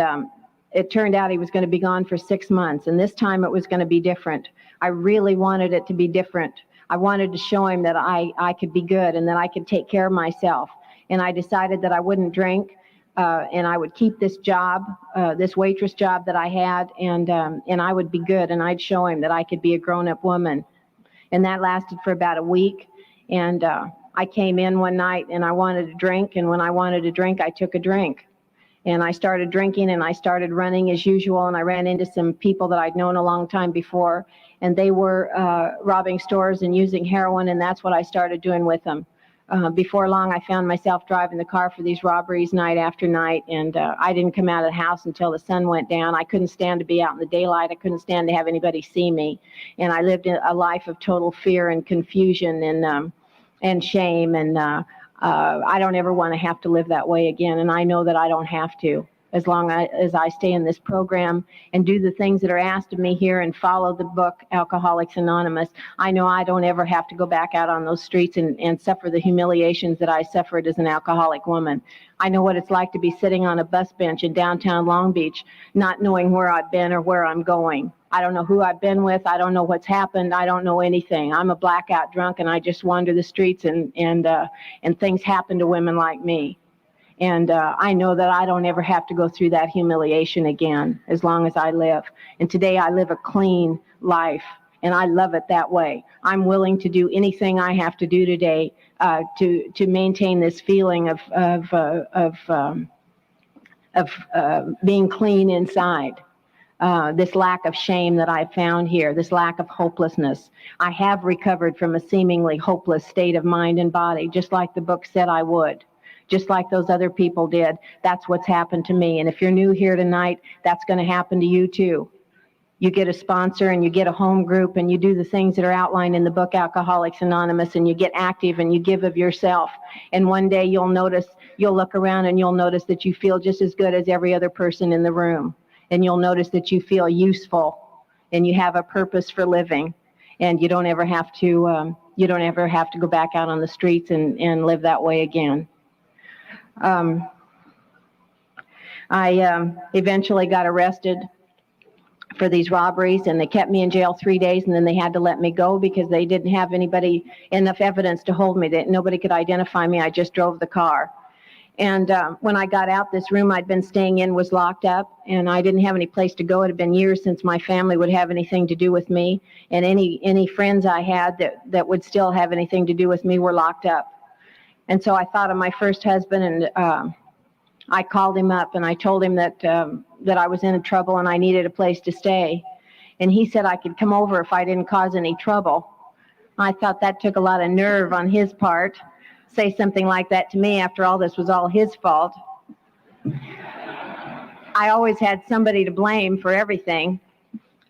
D: it turned out he was going to be gone for 6 months, and this time it was going to be different. I really wanted it to be different. I wanted to show him that I could be good and that I could take care of myself. And I decided that I wouldn't drink. and I would keep this job, this waitress job that I had, and I would be good, and I'd show him that I could be a grown-up woman. And that lasted for about a week. And I came in one night and I wanted a drink, and when I wanted a drink, I took a drink. And I started drinking and I started running as usual, and I ran into some people that I'd known a long time before, and they were robbing stores and using heroin, and that's what I started doing with them. Before long, I found myself driving the car for these robberies night after night, and I didn't come out of the house until the sun went down. I couldn't stand to be out in the daylight. I couldn't stand to have anybody see me, and I lived a life of total fear and confusion and shame, and I don't ever want to have to live that way again, and I know that I don't have to. As long as I stay in this program and do the things that are asked of me here and follow the book, Alcoholics Anonymous, I know I don't ever have to go back out on those streets and suffer the humiliations that I suffered as an alcoholic woman. I know what it's like to be sitting on a bus bench in downtown Long Beach, not knowing where I've been or where I'm going. I don't know who I've been with. I don't know what's happened. I don't know anything. I'm a blackout drunk, and I just wander the streets, and things happen to women like me. And I know that I don't ever have to go through that humiliation again as long as I live. And today I live a clean life, and I love it that way. I'm willing to do anything I have to do today to maintain this feeling of being clean inside. This lack of shame that I found here, this lack of hopelessness. I have recovered from a seemingly hopeless state of mind and body, just like the book said I would. Just like those other people did. That's what's happened to me. And if you're new here tonight, that's going to happen to you too. You get a sponsor and you get a home group and you do the things that are outlined in the book Alcoholics Anonymous, and you get active and you give of yourself. And one day you'll look around and you'll notice that you feel just as good as every other person in the room. And you'll notice that you feel useful and you have a purpose for living. And you don't ever have to go back out on the streets and live that way again. I eventually got arrested for these robberies, and they kept me in jail 3 days, and then they had to let me go because they didn't have enough evidence to hold me. Nobody could identify me. I just drove the car. And when I got out, this room I'd been staying in was locked up, and I didn't have any place to go. It had been years since my family would have anything to do with me, and any friends I had that would still have anything to do with me were locked up. And so I thought of my first husband, and I called him up and I told him that I was in trouble and I needed a place to stay. And he said I could come over if I didn't cause any trouble. I thought that took a lot of nerve on his part, say something like that to me after all this was all his fault. I always had somebody to blame for everything.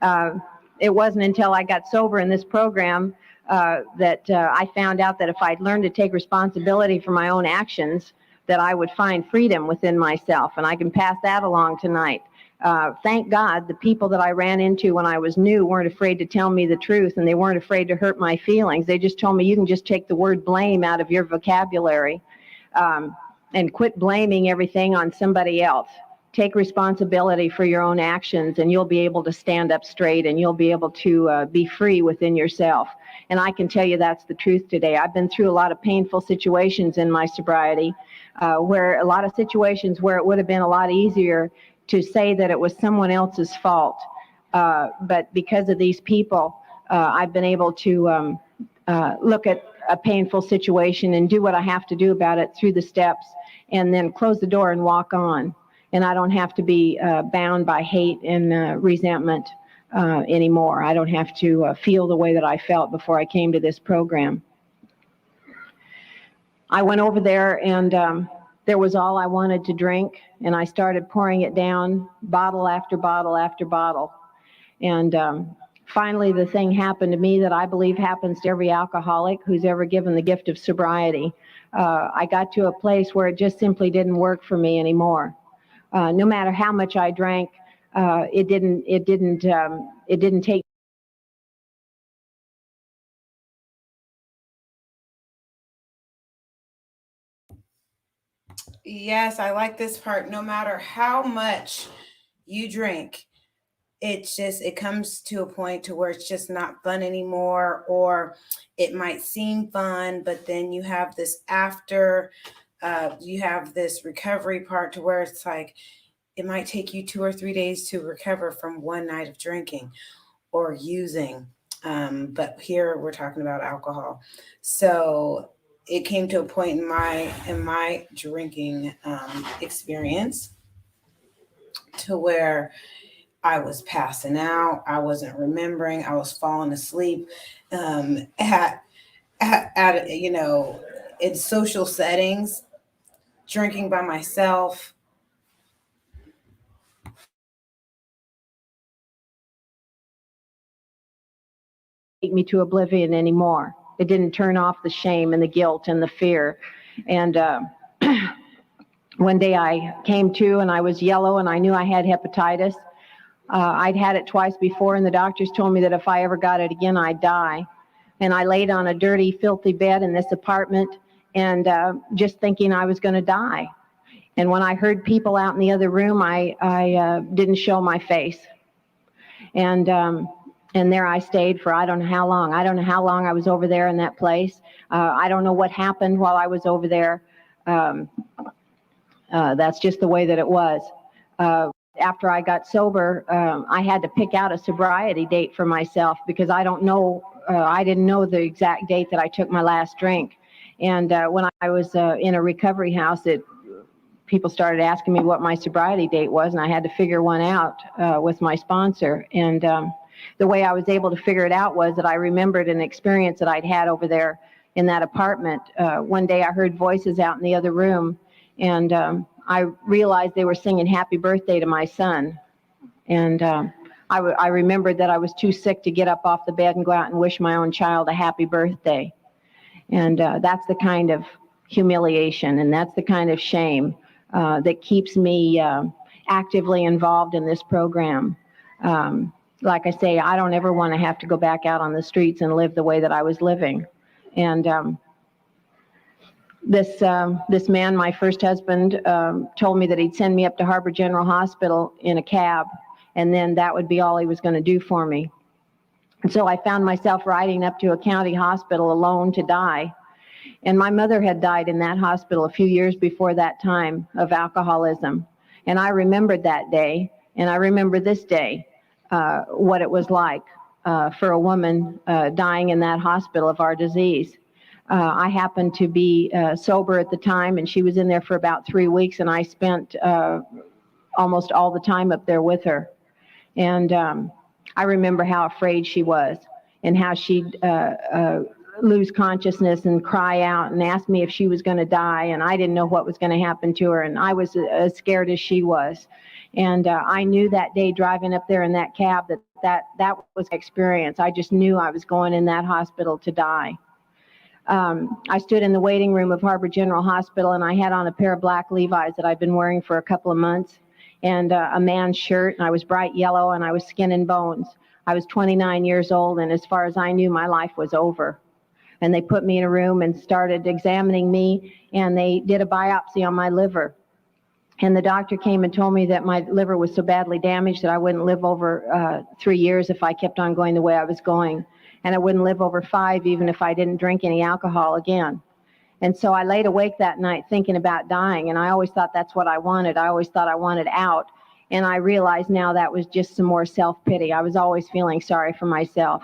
D: It wasn't until I got sober in this program that I found out that if I'd learned to take responsibility for my own actions, that I would find freedom within myself, and I can pass that along tonight. Thank God the people that I ran into when I was new weren't afraid to tell me the truth, and they weren't afraid to hurt my feelings. They just told me, you can just take the word blame out of your vocabulary and quit blaming everything on somebody else. Take responsibility for your own actions, and you'll be able to stand up straight, and you'll be able to be free within yourself. And I can tell you that's the truth today. I've been through a lot of painful situations in my sobriety, where a lot of situations where it would have been a lot easier to say that it was someone else's fault. But because of these people, I've been able to look at a painful situation and do what I have to do about it through the steps, and then close the door and walk on. And I don't have to be bound by hate and resentment anymore. I don't have to feel the way that I felt before I came to this program. I went over there, and there was all I wanted to drink, and I started pouring it down, bottle after bottle after bottle. And finally, the thing happened to me that I believe happens to every alcoholic who's ever given the gift of sobriety. I got to a place where it just simply didn't work for me anymore. No matter how much I drank, it didn't take.
B: Yes, I like this part. No matter how much you drink, it comes to a point to where it's just not fun anymore, or it might seem fun, but then you have this after You have this recovery part to where it's like it might take you 2 or 3 days to recover from one night of drinking or using. But here we're talking about alcohol. So it came to a point in my drinking experience to where I was passing out. I wasn't remembering. I was falling asleep at in social settings, drinking by myself.
D: Take me to oblivion anymore. It didn't turn off the shame and the guilt and the fear. And one day I came to and I was yellow and I knew I had hepatitis. I'd had it twice before and the doctors told me that if I ever got it again, I'd die. And I laid on a dirty, filthy bed in this apartment and just thinking I was going to die. And when I heard people out in the other room, I didn't show my face. And there I stayed for I don't know how long. I don't know how long I was over there in that place. I don't know what happened while I was over there. That's just the way that it was. After I got sober, I had to pick out a sobriety date for myself because I didn't know the exact date that I took my last drink. And when I was in a recovery house, people started asking me what my sobriety date was, and I had to figure one out with my sponsor. And the way I was able to figure it out was that I remembered an experience that I'd had over there in that apartment. One day I heard voices out in the other room, and I realized they were singing happy birthday to my son. And I remembered that I was too sick to get up off the bed and go out and wish my own child a happy birthday. And that's the kind of humiliation and that's the kind of shame that keeps me actively involved in this program. Like I say, I don't ever want to have to go back out on the streets and live the way that I was living. And this man, my first husband, told me that he'd send me up to Harbor General Hospital in a cab, and then that would be all he was going to do for me. And so I found myself riding up to a county hospital alone to die. And my mother had died in that hospital a few years before that time of alcoholism. And I remembered that day, and I remember this day, what it was like for a woman dying in that hospital of our disease. I happened to be sober at the time, and she was in there for about 3 weeks, and I spent almost all the time up there with her. And I remember how afraid she was and how she'd lose consciousness and cry out and ask me if she was going to die, and I didn't know what was going to happen to her, and I was as scared as she was. And I knew that day driving up there in that cab that was an experience. I just knew I was going in that hospital to die. I stood in the waiting room of Harbor General Hospital, and I had on a pair of black Levi's that I'd been wearing for a couple of months, and a man's shirt, and I was bright yellow, and I was skin and bones. I was 29 years old, and as far as I knew, my life was over. And they put me in a room and started examining me, and they did a biopsy on my liver. And the doctor came and told me that my liver was so badly damaged that I wouldn't live over 3 years if I kept on going the way I was going. And I wouldn't live over 5 even if I didn't drink any alcohol again. And so I laid awake that night thinking about dying, and I always thought that's what I wanted. I always thought I wanted out. And I realize now that was just some more self-pity. I was always feeling sorry for myself.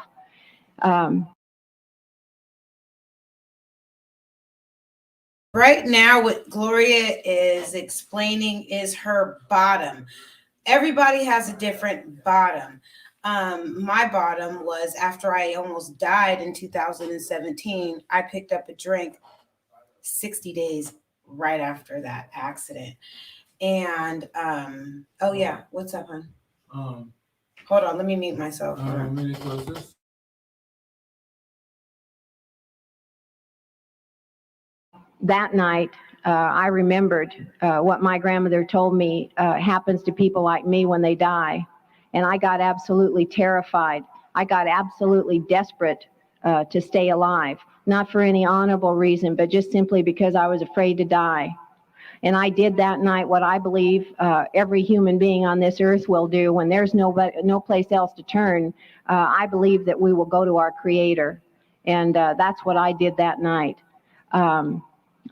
B: Right now, what Gloria is explaining is her bottom. Everybody has a different bottom. My bottom was after I almost died in 2017. I picked up a drink 60 days right after that accident. And oh yeah, what's up, hon? Hold on, let me mute myself.
D: That night, I remembered what my grandmother told me happens to people like me when they die. And I got absolutely terrified. I got absolutely desperate to stay alive, not for any honorable reason, but just simply because I was afraid to die. And I did that night what I believe every human being on this earth will do when there's no place else to turn. I believe that we will go to our Creator. And that's what I did that night.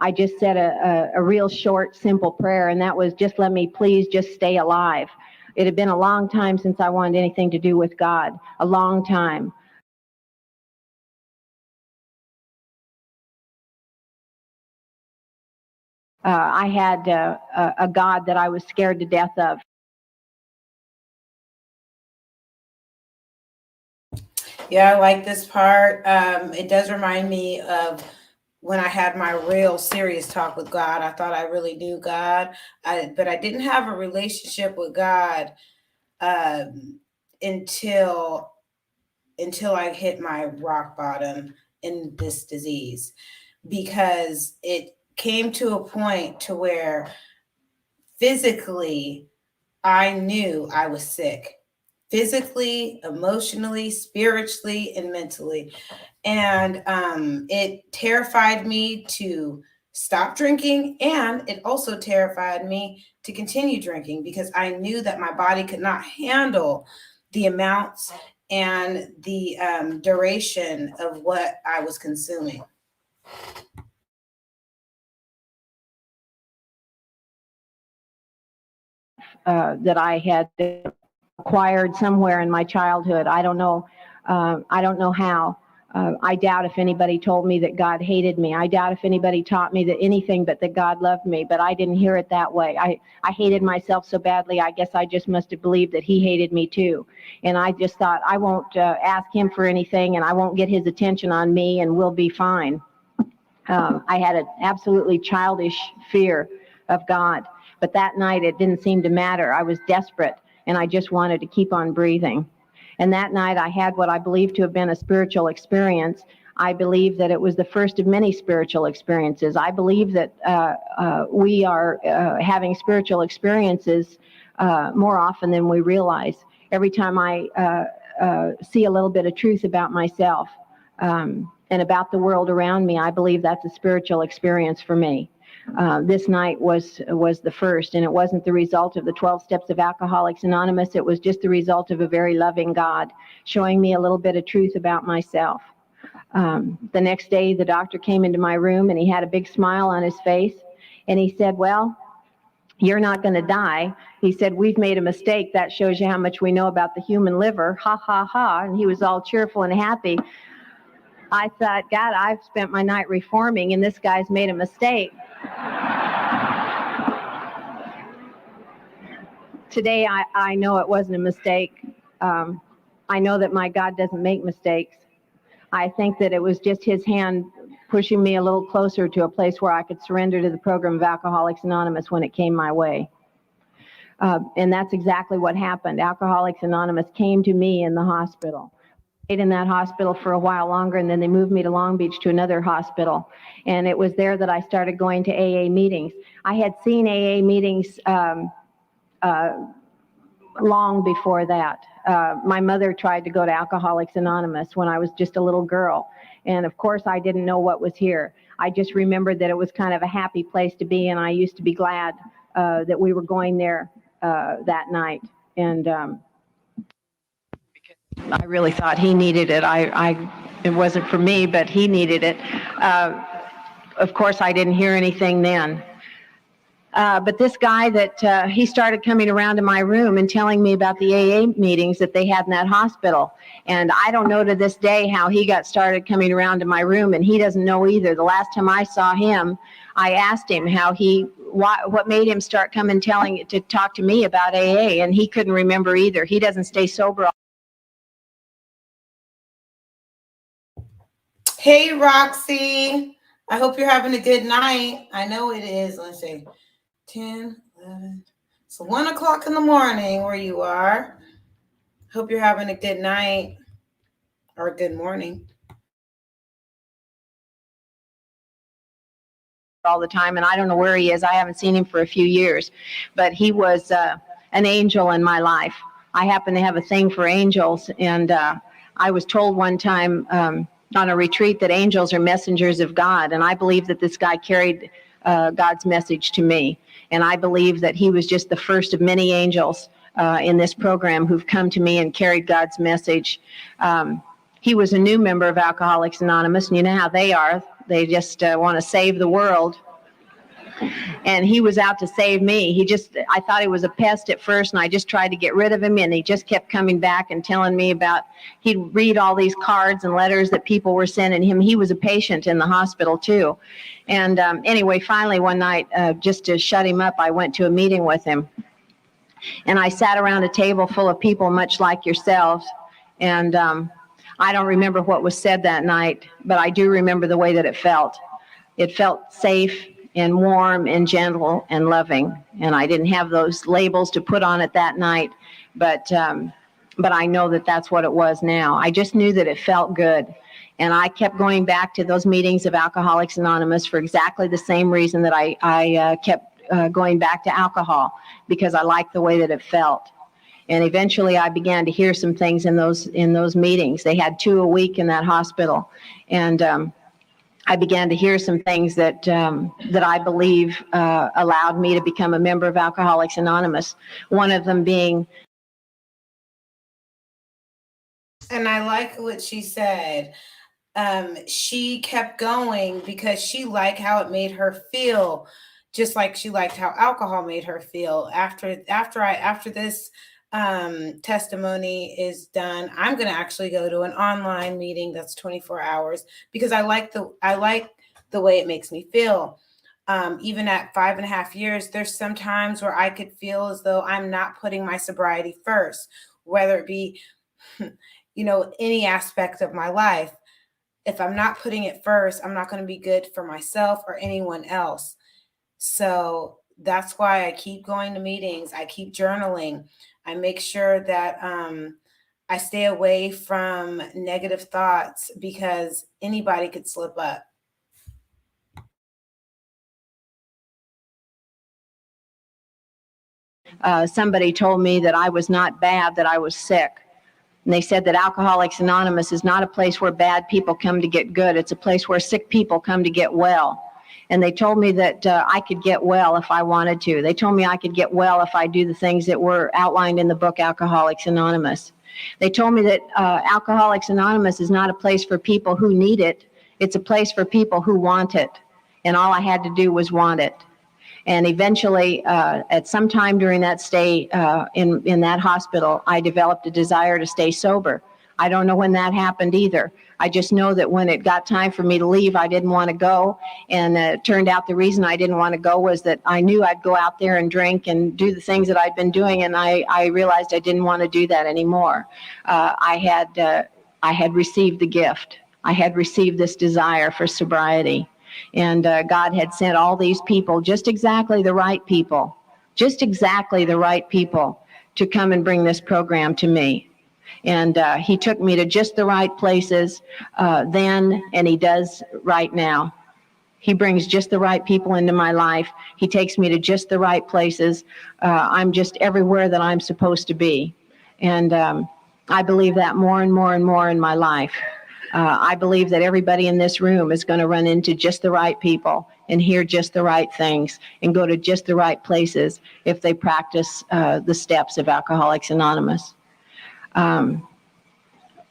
D: I just said a real short, simple prayer, and that was, just let me please just stay alive. It had been a long time since I wanted anything to do with God, a long time. I had a God that I was scared to death of.
B: Yeah, I like this part. It does remind me of when I had my real serious talk with God. I thought I really knew God, but I didn't have a relationship with God until I hit my rock bottom in this disease, because it came to a point to where physically I knew I was sick, physically, emotionally, spiritually, and mentally. And it terrified me to stop drinking, and it also terrified me to continue drinking, because I knew that my body could not handle the amounts and the duration of what I was consuming.
D: That I had acquired somewhere in my childhood. I don't know. I don't know how. I doubt if anybody told me that God hated me. I doubt if anybody taught me that anything but that God loved me, but I didn't hear it that way. I hated myself so badly, I guess I just must have believed that he hated me too. And I just thought, I won't ask him for anything, and I won't get his attention on me, and we'll be fine. I had an absolutely childish fear of God. But that night, it didn't seem to matter. I was desperate, and I just wanted to keep on breathing. And that night, I had what I believe to have been a spiritual experience. I believe that it was the first of many spiritual experiences. I believe that we are having spiritual experiences more often than we realize. Every time I see a little bit of truth about myself and about the world around me, I believe that's a spiritual experience for me. This night was the first, and it wasn't the result of the 12 steps of Alcoholics Anonymous. It was just the result of a very loving God showing me a little bit of truth about myself. The next day, the doctor came into my room, and he had a big smile on his face, and he said, well, you're not going to die. He said, we've made a mistake. That shows you how much we know about the human liver. Ha, ha, ha. And he was all cheerful and happy. I thought, God, I've spent my night reforming, and this guy's made a mistake. Today, I know it wasn't a mistake. I know that my God doesn't make mistakes. I think that it was just his hand pushing me a little closer to a place where I could surrender to the program of Alcoholics Anonymous when it came my way. And that's exactly what happened. Alcoholics Anonymous came to me in the hospital. I stayed in that hospital for a while longer, and then they moved me to Long Beach to another hospital. And it was there that I started going to AA meetings. I had seen AA meetings long before that. My mother tried to go to Alcoholics Anonymous when I was just a little girl. And of course, I didn't know what was here. I just remembered that it was kind of a happy place to be, and I used to be glad that we were going there that night. And I really thought he needed it. It wasn't for me, but he needed it. Of course, I didn't hear anything then. But this guy that he started coming around to my room and telling me about the AA meetings that they had in that hospital. And I don't know to this day how he got started coming around to my room, and he doesn't know either. The last time I saw him, I asked him what made him start coming to talk to me about AA, and he couldn't remember either. He doesn't stay sober.
B: Hey, Roxy. I hope you're having a good night. I know it is. Let's see. 10, 11. So 1 o'clock in the morning where you are. Hope you're having a good night or a good morning.
D: All the time, and I don't know where he is. I haven't seen him for a few years, but he was an angel in my life. I happen to have a thing for angels, and I was told one time on a retreat that angels are messengers of God, and I believe that this guy carried God's message to me, and I believe that he was just the first of many angels in this program who've come to me and carried God's message. He was a new member of Alcoholics Anonymous, and you know how they are. They just want to save the world. And he was out to save me. I thought he was a pest at first, and I just tried to get rid of him, and he just kept coming back and telling me about, he'd read all these cards and letters that people were sending him. He was a patient in the hospital too. And anyway, finally one night, just to shut him up, I went to a meeting with him. And I sat around a table full of people much like yourselves. And I don't remember what was said that night, but I do remember the way that it felt. It felt safe and warm and gentle and loving. And I didn't have those labels to put on it that night, but I know that that's what it was now. I just knew that it felt good. And I kept going back to those meetings of Alcoholics Anonymous for exactly the same reason that I kept going back to alcohol, because I liked the way that it felt. And eventually I began to hear some things in those meetings. They had 2 a week in that hospital. And I began to hear some things that I believe allowed me to become a member of Alcoholics Anonymous. One of them being.
B: And I like what she said. She kept going because she liked how it made her feel, just like she liked how alcohol made her feel. After this testimony is done, I'm going to actually go to an online meeting that's 24 hours because I like the way it makes me feel. Even at 5.5 years, there's some times where I could feel as though I'm not putting my sobriety first, whether it be, any aspect of my life. If I'm not putting it first, I'm not going to be good for myself or anyone else. So that's why I keep going to meetings. I keep journaling. I make sure that I stay away from negative thoughts because anybody could slip up.
D: Somebody told me that I was not bad, that I was sick. And they said that Alcoholics Anonymous is not a place where bad people come to get good. It's a place where sick people come to get well. And they told me that I could get well if I wanted to. They told me I could get well if I do the things that were outlined in the book Alcoholics Anonymous. They told me that Alcoholics Anonymous is not a place for people who need it. It's a place for people who want it. And all I had to do was want it. And eventually, at some time during that stay in that hospital, I developed a desire to stay sober. I don't know when that happened either. I just know that when it got time for me to leave, I didn't want to go. And it turned out the reason I didn't want to go was that I knew I'd go out there and drink and do the things that I'd been doing. And I realized I didn't want to do that anymore. I had received the gift. I had received this desire for sobriety. And God had sent all these people, just exactly the right people to come and bring this program to me. And he took me to just the right places then, and he does right now. He brings just the right people into my life. He takes me to just the right places. I'm just everywhere that I'm supposed to be. And I believe that more and more and more in my life. I believe that everybody in this room is going to run into just the right people and hear just the right things and go to just the right places if they practice the steps of Alcoholics Anonymous. The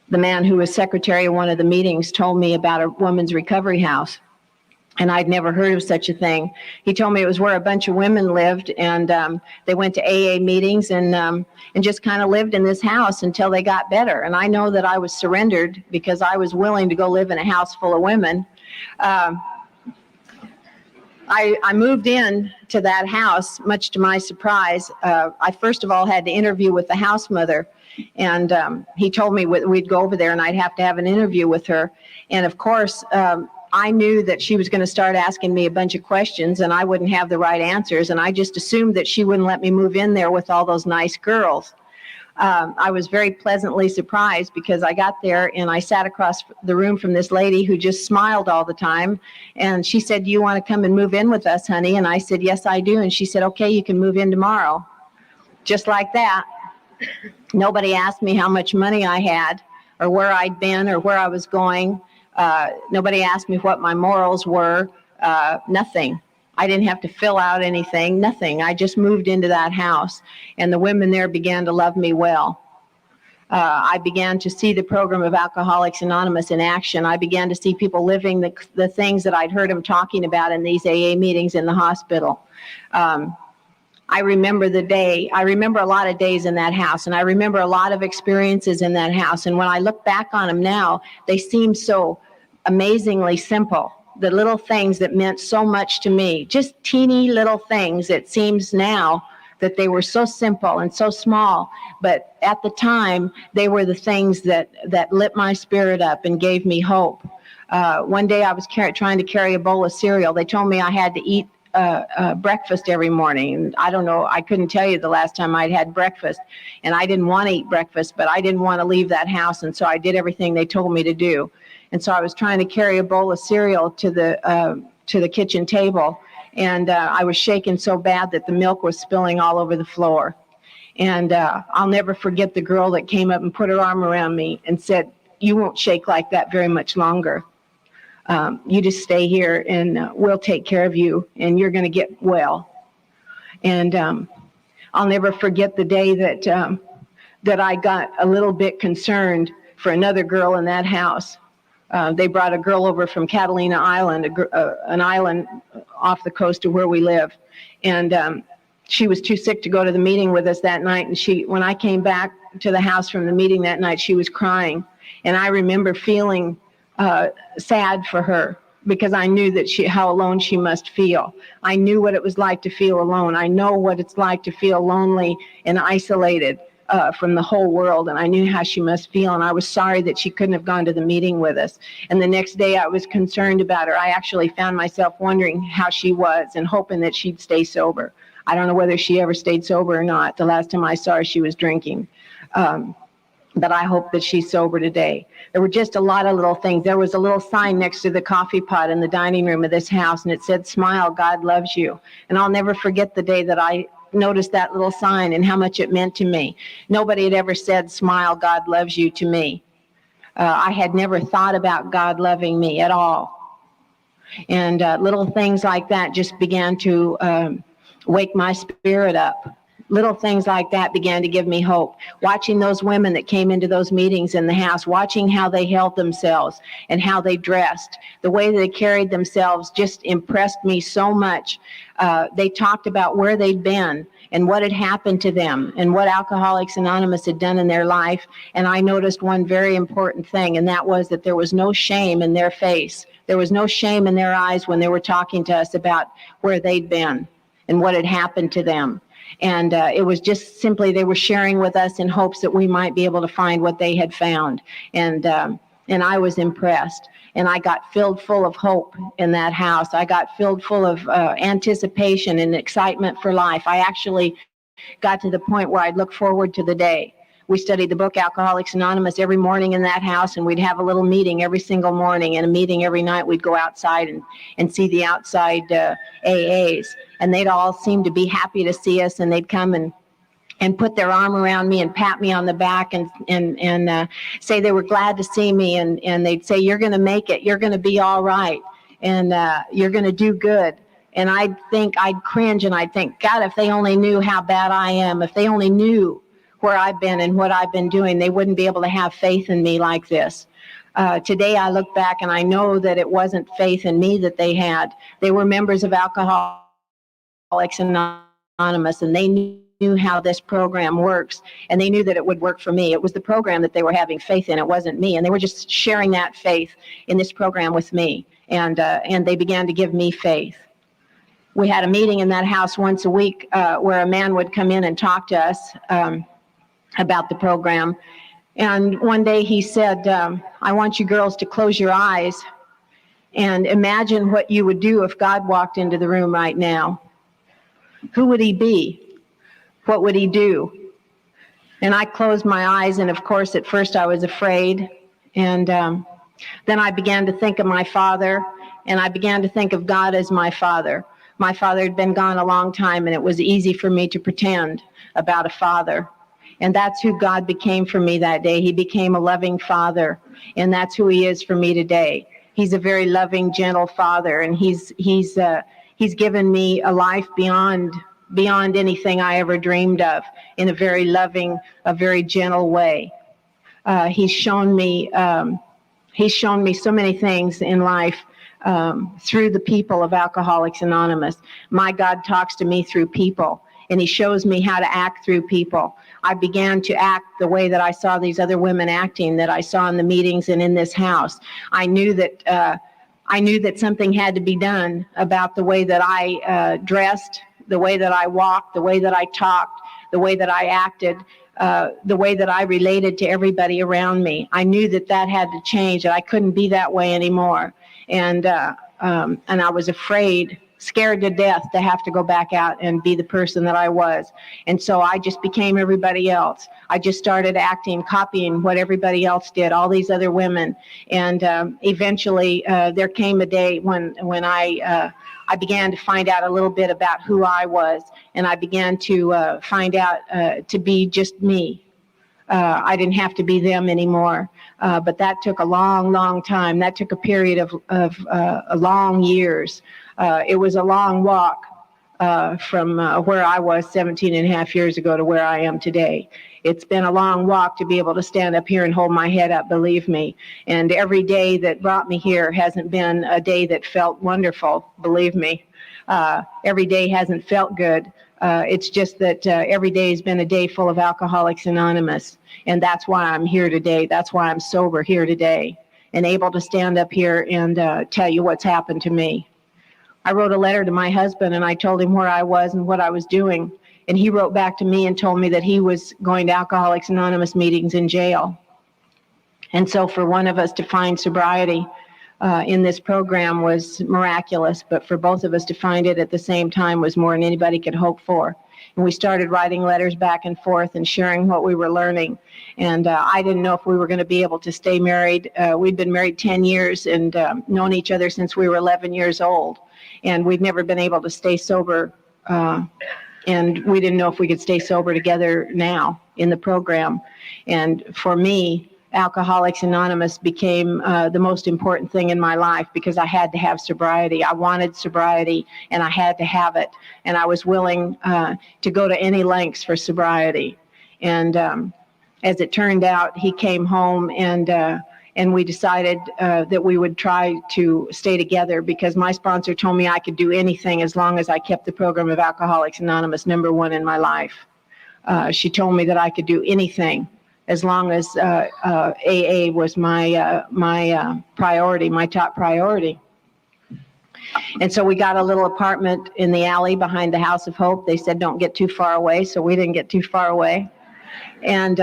D: man who was secretary of one of the meetings told me about a woman's recovery house, and I'd never heard of such a thing. He told me it was where a bunch of women lived, and they went to AA meetings and just kind of lived in this house until they got better. And I know that I was surrendered because I was willing to go live in a house full of women. I moved in to that house, much to my surprise. I first of all had to interview with the house mother, and he told me we'd go over there and I'd have to have an interview with her. And of course, I knew that she was going to start asking me a bunch of questions and I wouldn't have the right answers. And I just assumed that she wouldn't let me move in there with all those nice girls. I was very pleasantly surprised because I got there and I sat across the room from this lady who just smiled all the time. And she said, "Do you want to come and move in with us, honey?" And I said, "Yes, I do." And she said, "Okay, you can move in tomorrow." Just like that. Nobody asked me how much money I had or where I'd been or where I was going. Nobody asked me what my morals were. Nothing. I didn't have to fill out anything, nothing. I just moved into that house, and the women there began to love me well. I began to see the program of Alcoholics Anonymous in action. I began to see people living the things that I'd heard them talking about in these AA meetings in the hospital. I remember a lot of days in that house, and I remember a lot of experiences in that house. And when I look back on them now, they seem so amazingly simple. The little things that meant so much to me, just teeny little things. It seems now that they were so simple and so small, but at the time, they were the things that lit my spirit up and gave me hope. One day I was trying to carry a bowl of cereal. They told me I had to eat breakfast every morning. I don't know, I couldn't tell you the last time I'd had breakfast, and I didn't want to eat breakfast, but I didn't want to leave that house, and so I did everything they told me to do. And so I was trying to carry a bowl of cereal to the kitchen table, and I was shaking so bad that the milk was spilling all over the floor. And I'll never forget the girl that came up and put her arm around me and said, "You won't shake like that very much longer. You just stay here and we'll take care of you and you're going to get well." And I'll never forget the day that I got a little bit concerned for another girl in that house. They brought a girl over from Catalina Island, an island off the coast of where we live. And she was too sick to go to the meeting with us that night. And when I came back to the house from the meeting that night, she was crying. And I remember feeling sad for her, because I knew that how alone she must feel. I knew what it was like to feel alone. I know what it's like to feel lonely and isolated from the whole world, and I knew how she must feel, and I was sorry that she couldn't have gone to the meeting with us. And the next day I was concerned about her. I actually found myself wondering how she was and hoping that she'd stay sober. I don't know whether she ever stayed sober or not. The last time I saw her, she was drinking. But I hope that she's sober today. There were just a lot of little things. There was a little sign next to the coffee pot in the dining room of this house, and it said, "Smile, God loves you." And I'll never forget the day that I noticed that little sign and how much it meant to me. Nobody had ever said, "Smile, God loves you," to me. I had never thought about God loving me at all. And little things like that just began to wake my spirit up. Little things like that began to give me hope. Watching those women that came into those meetings in the house, watching how they held themselves and how they dressed, the way they carried themselves just impressed me so much. They talked about where they'd been and what had happened to them and what Alcoholics Anonymous had done in their life. And I noticed one very important thing, and that was that there was no shame in their face. There was no shame in their eyes when they were talking to us about where they'd been and what had happened to them. And it was just simply they were sharing with us in hopes that we might be able to find what they had found. And I was impressed. And I got filled full of hope in that house. I got filled full of anticipation and excitement for life. I actually got to the point where I'd look forward to the day. We studied the book Alcoholics Anonymous every morning in that house, and we'd have a little meeting every single morning and a meeting every night. We'd go outside and see the outside AAs, and they'd all seem to be happy to see us, and they'd come and put their arm around me and pat me on the back and say they were glad to see me, and they'd say, "You're going to make it, you're going to be all right, and you're going to do good." And I'd cringe, and I'd think, God, if they only knew how bad I am, if they only knew where I've been and what I've been doing, they wouldn't be able to have faith in me like this. Today I look back and I know that it wasn't faith in me that they had. They were members of Alcoholics Anonymous, and they knew how this program works, and they knew that it would work for me. It was the program that they were having faith in. It wasn't me, and they were just sharing that faith in this program with me, and they began to give me faith. We had a meeting in that house once a week where a man would come in and talk to us about the program. And one day he said, "I want you girls to close your eyes and imagine what you would do if God walked into the room right now. Who would he be? What would he do?" And I closed my eyes, and of course at first I was afraid. And then I began to think of my father, and I began to think of God as my father. My father had been gone a long time, and it was easy for me to pretend about a father. And that's who God became for me that day. He became a loving father, and that's who he is for me today. He's a very loving, gentle father, and he's given me a life beyond anything I ever dreamed of, in a very loving, a very gentle way. He's shown me so many things in life through the people of Alcoholics Anonymous. My God talks to me through people, and he shows me how to act through people. I began to act the way that I saw these other women acting, that I saw in the meetings and in this house. I knew that something had to be done about the way that I dressed, the way that I walked, the way that I talked, the way that I acted, the way that I related to everybody around me. I knew that had to change, that I couldn't be that way anymore. And I was afraid, scared to death to have to go back out and be the person that I was. And so I just became everybody else. I just started acting, copying what everybody else did, all these other women. And eventually there came a day when I began to find out a little bit about who I was, and I began to find out to be just me. I didn't have to be them anymore, but that took a long, long time. That took a period of long years. It was a long walk from where I was 17 and a half years ago to where I am today. It's been a long walk to be able to stand up here and hold my head up, believe me. And every day that brought me here hasn't been a day that felt wonderful, believe me. Every day hasn't felt good. It's just that every day has been a day full of Alcoholics Anonymous. And that's why I'm here today. That's why I'm sober here today and able to stand up here and tell you what's happened to me. I wrote a letter to my husband and I told him where I was and what I was doing. And he wrote back to me and told me that he was going to Alcoholics Anonymous meetings in jail. And so for one of us to find sobriety in this program was miraculous, but for both of us to find it at the same time was more than anybody could hope for. And we started writing letters back and forth and sharing what we were learning. And I didn't know if we were going to be able to stay married. We'd been married 10 years and known each other since we were 11 years old. And we'd never been able to stay sober. And we didn't know if we could stay sober together now in the program. And for me, Alcoholics Anonymous became the most important thing in my life because I had to have sobriety. I wanted sobriety and I had to have it. And I was willing to go to any lengths for sobriety. And as it turned out, he came home and we decided that we would try to stay together because my sponsor told me I could do anything as long as I kept the program of Alcoholics Anonymous #1 in my life. She told me that I could do anything as long as AA was my priority, my top priority. And so we got a little apartment in the alley behind the House of Hope. They said don't get too far away, so we didn't get too far away. And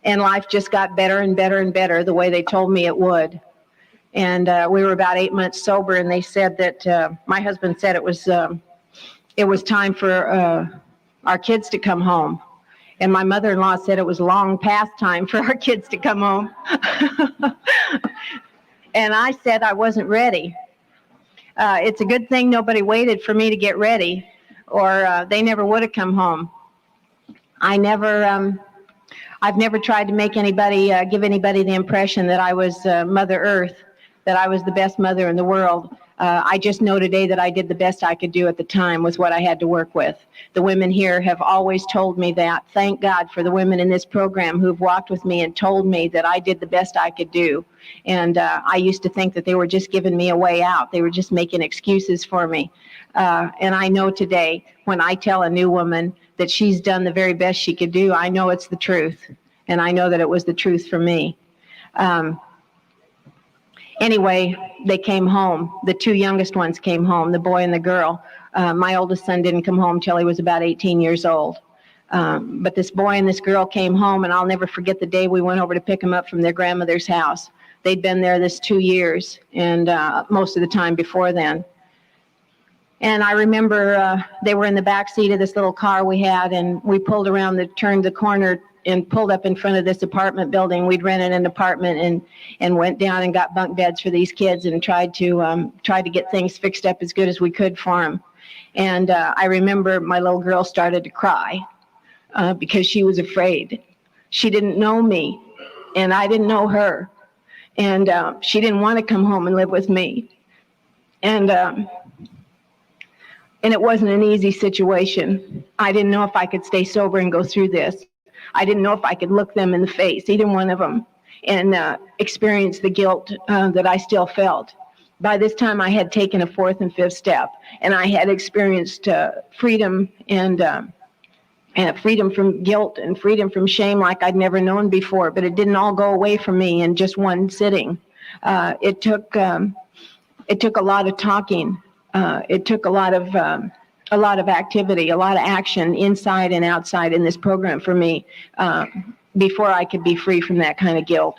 D: life just got better and better and better the way they told me it would. And we were about 8 months sober, and they said that my husband said it was time for our kids to come home. And my mother-in-law said it was long past time for our kids to come home. And I said I wasn't ready. It's a good thing nobody waited for me to get ready, or they never would have come home. I've never tried to make anybody, give anybody the impression that I was Mother Earth, that I was the best mother in the world. I just know today that I did the best I could do at the time with what I had to work with. The women here have always told me that. Thank God for the women in this program who've walked with me and told me that I did the best I could do. And I used to think that they were just giving me a way out. They were just making excuses for me. And I know today when I tell a new woman that she's done the very best she could do, I know it's the truth. And I know that it was the truth for me. Anyway, they came home. The two youngest ones came home, the boy and the girl. My oldest son didn't come home till he was about 18 years old. But this boy and this girl came home, and I'll never forget the day we went over to pick them up from their grandmother's house. They'd been there this 2 years, and most of the time before then. And I remember they were in the back seat of this little car we had, and we pulled around, turned the corner, and pulled up in front of this apartment building. We'd rented an apartment and went down and got bunk beds for these kids and tried to get things fixed up as good as we could for them. And I remember my little girl started to cry because she was afraid. She didn't know me, and I didn't know her. And she didn't want to come home and live with me. And it wasn't an easy situation. I didn't know if I could stay sober and go through this. I didn't know if I could look them in the face, either one of them, and experience the guilt that I still felt. By this time, I had taken a fourth and fifth step, and I had experienced freedom and freedom from guilt and freedom from shame like I'd never known before. But it didn't all go away from me in just one sitting. It took a lot of talking. It took a lot of activity, a lot of action inside and outside in this program for me before I could be free from that kind of guilt.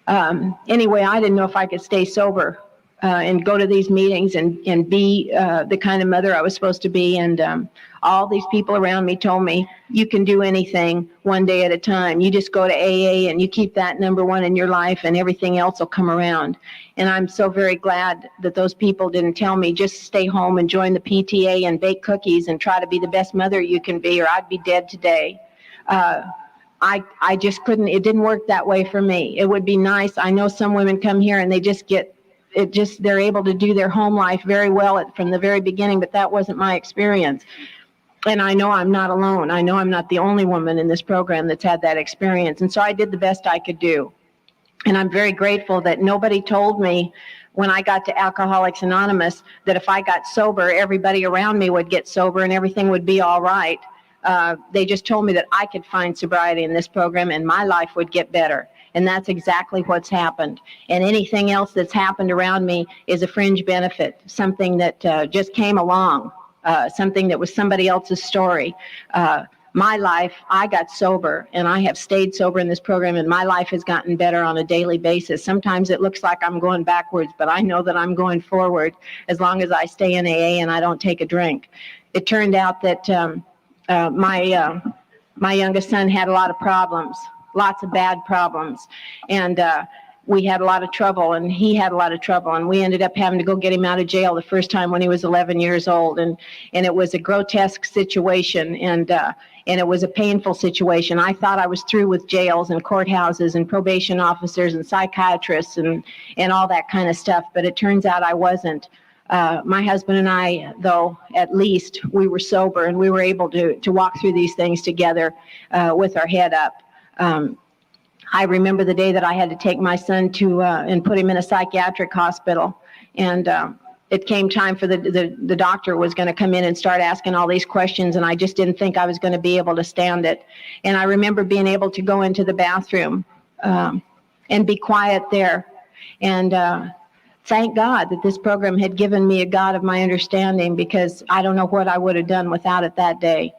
D: Anyway, I didn't know if I could stay sober and go to these meetings and be the kind of mother I was supposed to be. And all these people around me told me, you can do anything one day at a time. You just go to AA and you keep that number one in your life and everything else will come around. And I'm so very glad that those people didn't tell me, just stay home and join the PTA and bake cookies and try to be the best mother you can be, or I'd be dead today. I just couldn't, it didn't work that way for me. It would be nice. I know some women come here and they just they're able to do their home life very well from the very beginning, but that wasn't my experience. And I know I'm not alone. I know I'm not the only woman in this program that's had that experience. And so I did the best I could do. And I'm very grateful that nobody told me when I got to Alcoholics Anonymous that if I got sober, everybody around me would get sober and everything would be all right. They just told me that I could find sobriety in this program and my life would get better. And that's exactly what's happened. And anything else that's happened around me is a fringe benefit, something that just came along, something that was somebody else's story. My life, I got sober and I have stayed sober in this program and my life has gotten better on a daily basis. Sometimes it looks like I'm going backwards, but I know that I'm going forward as long as I stay in AA and I don't take a drink. It turned out that my youngest son had a lot of problems, lots of bad problems. And we had a lot of trouble and he had a lot of trouble. And we ended up having to go get him out of jail the first time when he was 11 years old. And it was a grotesque situation and it was a painful situation. I thought I was through with jails and courthouses and probation officers and psychiatrists and all that kind of stuff. But it turns out I wasn't. My husband and I, though, at least we were sober and we were able to walk through these things together with our head up. I remember the day that I had to take my son to and put him in a psychiatric hospital. And it came time for the doctor was going to come in and start asking all these questions. And I just didn't think I was going to be able to stand it. And I remember being able to go into the bathroom and be quiet there. And thank God that this program had given me a God of my understanding, because I don't know what I would have done without it that day.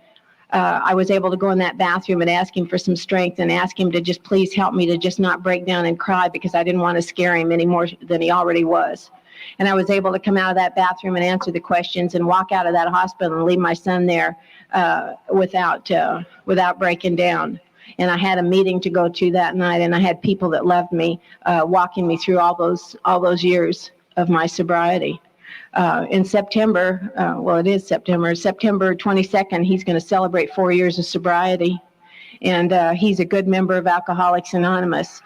D: I was able to go in that bathroom and ask him for some strength and ask him to just please help me to just not break down and cry, because I didn't want to scare him any more than he already was. And I was able to come out of that bathroom and answer the questions and walk out of that hospital and leave my son there without breaking down. And I had a meeting to go to that night, and I had people that loved me walking me through all those years of my sobriety. In September, it is September 22nd, he's going to celebrate 4 years of sobriety. And he's a good member of Alcoholics Anonymous.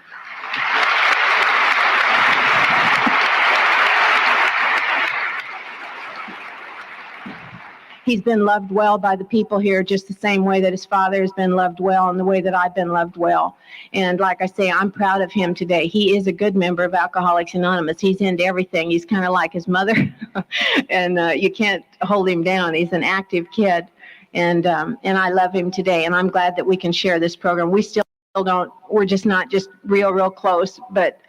D: He's been loved well by the people here, just the same way that his father has been loved well and the way that I've been loved well. And like I say, I'm proud of him today. He is a good member of Alcoholics Anonymous. He's into everything. He's kind of like his mother, and you can't hold him down. He's an active kid, and I love him today. And I'm glad that we can share this program. We still don't, we're just not just real close, but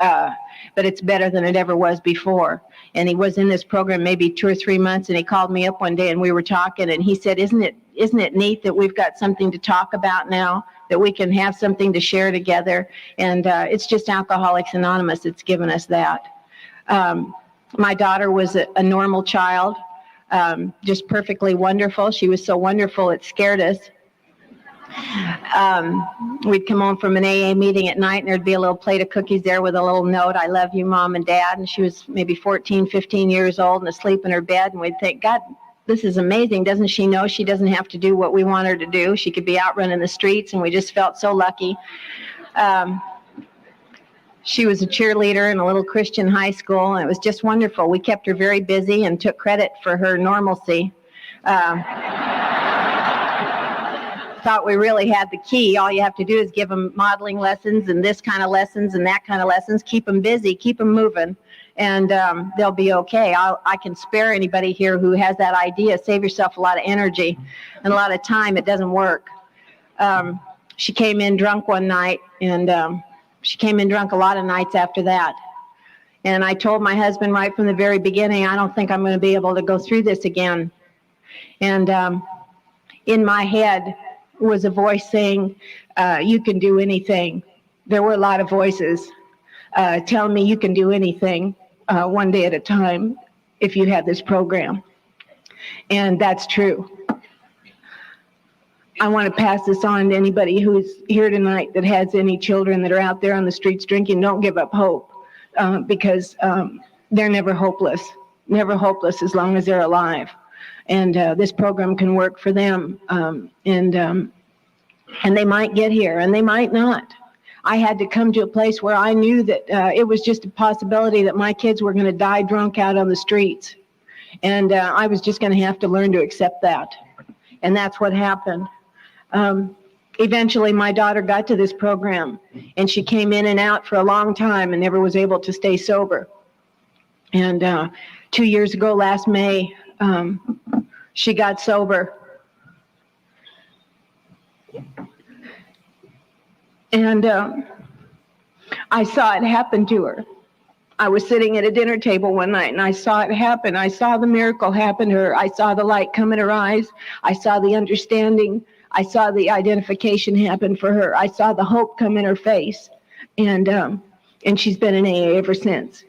D: it's better than it ever was before. And he was in this program maybe 2 or 3 months, and he called me up one day and we were talking, and he said, isn't it neat that we've got something to talk about now, that we can have something to share together? And it's just Alcoholics Anonymous that's given us that. My daughter was a normal child, just perfectly wonderful. She was so wonderful it scared us. We'd come home from an AA meeting at night and there'd be a little plate of cookies there with a little note, I love you, Mom and Dad. And she was maybe 14, 15 years old and asleep in her bed. And we'd think, God, this is amazing. Doesn't she know she doesn't have to do what we want her to do? She could be out running the streets, and we just felt so lucky. She was a cheerleader in a little Christian high school, and it was just wonderful. We kept her very busy and took credit for her normalcy. thought we really had the key. All you have to do is give them modeling lessons and this kind of lessons and that kind of lessons. Keep them busy, keep them moving, and they'll be okay. I can spare anybody here who has that idea. Save yourself a lot of energy and a lot of time. It doesn't work. She came in drunk one night, and she came in drunk a lot of nights after that. And I told my husband right from the very beginning, I don't think I'm going to be able to go through this again. And in my head was a voice saying, you can do anything. There were a lot of voices telling me you can do anything one day at a time if you have this program. And that's true. I want to pass this on to anybody who's here tonight that has any children that are out there on the streets drinking. Don't give up hope, because they're never hopeless as long as they're alive. And this program can work for them, and they might get here and they might not. I had to come to a place where I knew that it was just a possibility that my kids were going to die drunk out on the streets. And I was just going to have to learn to accept that. And that's what happened. Eventually, my daughter got to this program, and she came in and out for a long time and never was able to stay sober. And 2 years ago, last May, she got sober. And I saw it happen to her. I was sitting at a dinner table one night, and I saw it happen. I saw the miracle happen to her. I saw the light come in her eyes. I saw the understanding. I saw the identification happen for her. I saw the hope come in her face. And she's been in AA ever since.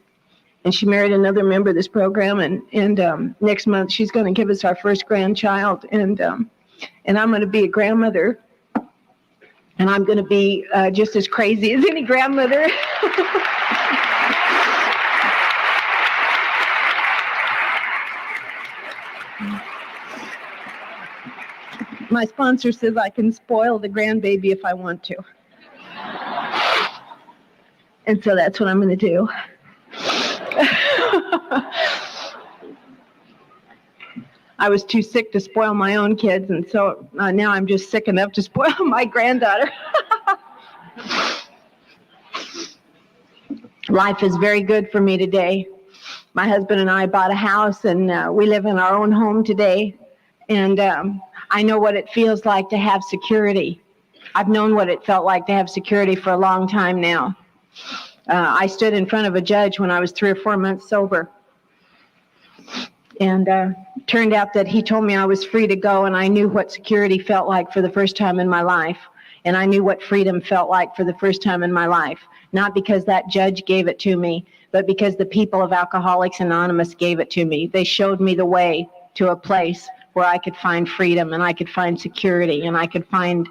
D: And she married another member of this program, and next month she's going to give us our first grandchild. And I'm going to be a grandmother, and I'm going to be just as crazy as any grandmother. My sponsor says I can spoil the grandbaby if I want to. And so that's what I'm going to do. I was too sick to spoil my own kids, and so now I'm just sick enough to spoil my granddaughter. Life is very good for me today. My husband and I bought a house, and we live in our own home today. And I know what it feels like to have security. I've known what it felt like to have security for a long time now. I stood in front of a judge when I was 3 or 4 months sober. And turned out that he told me I was free to go, and I knew what security felt like for the first time in my life. And I knew what freedom felt like for the first time in my life. Not because that judge gave it to me, but because the people of Alcoholics Anonymous gave it to me. They showed me the way to a place where I could find freedom, and I could find security, and I could find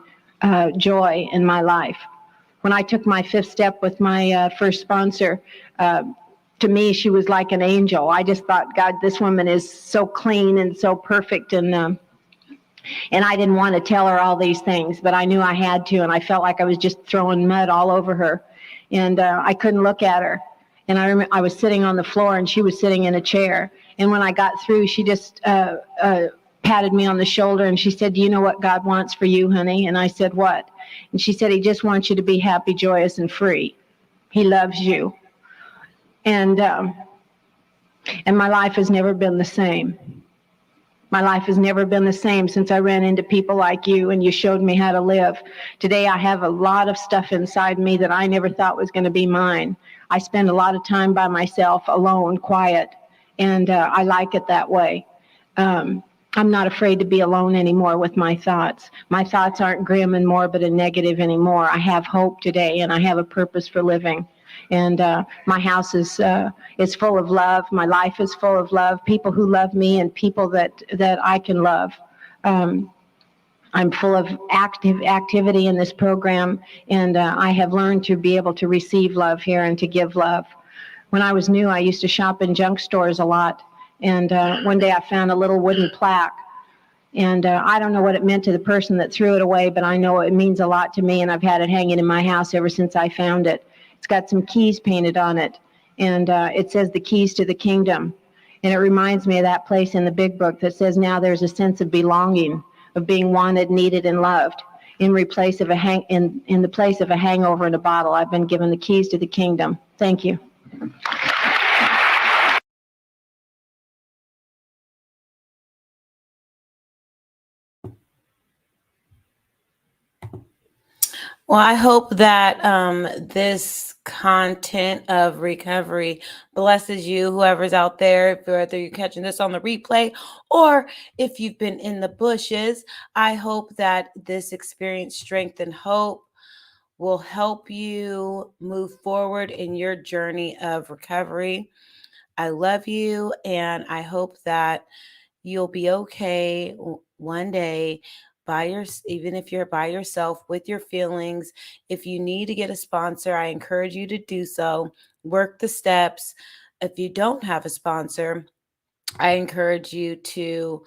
D: joy in my life. When I took my 5th step with my first sponsor, to me, she was like an angel. I just thought, God, this woman is so clean and so perfect. And I didn't want to tell her all these things, but I knew I had to, and I felt like I was just throwing mud all over her. And I couldn't look at her. And I remember I was sitting on the floor, and she was sitting in a chair. And when I got through, she just patted me on the shoulder, and she said, do you know what God wants for you, honey? And I said, what? And she said, he just wants you to be happy, joyous, and free. He loves you. And my life has never been the same. My life has never been the same since I ran into people like you, and you showed me how to live. Today I have a lot of stuff inside me that I never thought was going to be mine. I spend a lot of time by myself, alone, quiet, and I like it that way. I'm not afraid to be alone anymore with my thoughts. My thoughts aren't grim and morbid and negative anymore. I have hope today, and I have a purpose for living. And my house is full of love. My life is full of love, people who love me and people that I can love. I'm full of activity in this program, and I have learned to be able to receive love here and to give love. When I was new, I used to shop in junk stores a lot. And one day I found a little wooden plaque. And I don't know what it meant to the person that threw it away, but I know it means a lot to me, and I've had it hanging in my house ever since I found it. It's got some keys painted on it, and it says the keys to the kingdom. And it reminds me of that place in the big book that says now there's a sense of belonging, of being wanted, needed, and loved. in the place of a hangover in a bottle. I've been given the keys to the kingdom. Thank you.
B: Well, I hope that this content of recovery blesses you, whoever's out there, whether you're catching this on the replay or if you've been in the bushes. I hope that this experience, strength, and hope will help you move forward in your journey of recovery. I love you, and I hope that you'll be okay one day even if you're by yourself with your feelings. If you need to get a sponsor, I encourage you to do so. Work the steps. If you don't have a sponsor, I encourage you to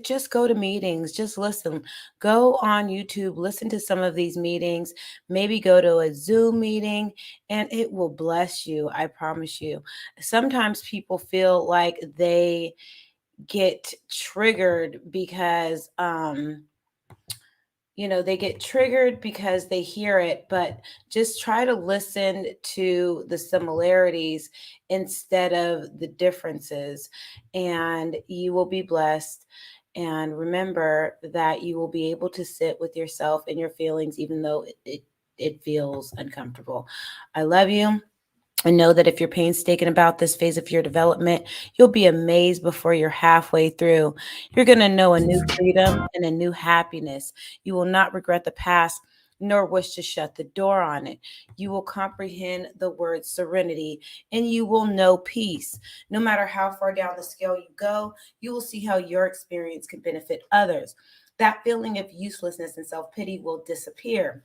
B: just go to meetings, just listen, go on YouTube, listen to some of these meetings, maybe go to a Zoom meeting, and it will bless you. I promise you. Sometimes people feel like they get triggered because they get triggered because they hear it, but just try to listen to the similarities instead of the differences, and you will be blessed. And remember that you will be able to sit with yourself and your feelings, even though it feels uncomfortable. I love you. And know that if you're painstaking about this phase of your development, you'll be amazed before you're halfway through. You're going to know a new freedom and a new happiness. You will not regret the past, nor wish to shut the door on it. You will comprehend the word serenity, and you will know peace. No matter how far down the scale you go, you will see how your experience can benefit others. That feeling of uselessness and self-pity will disappear.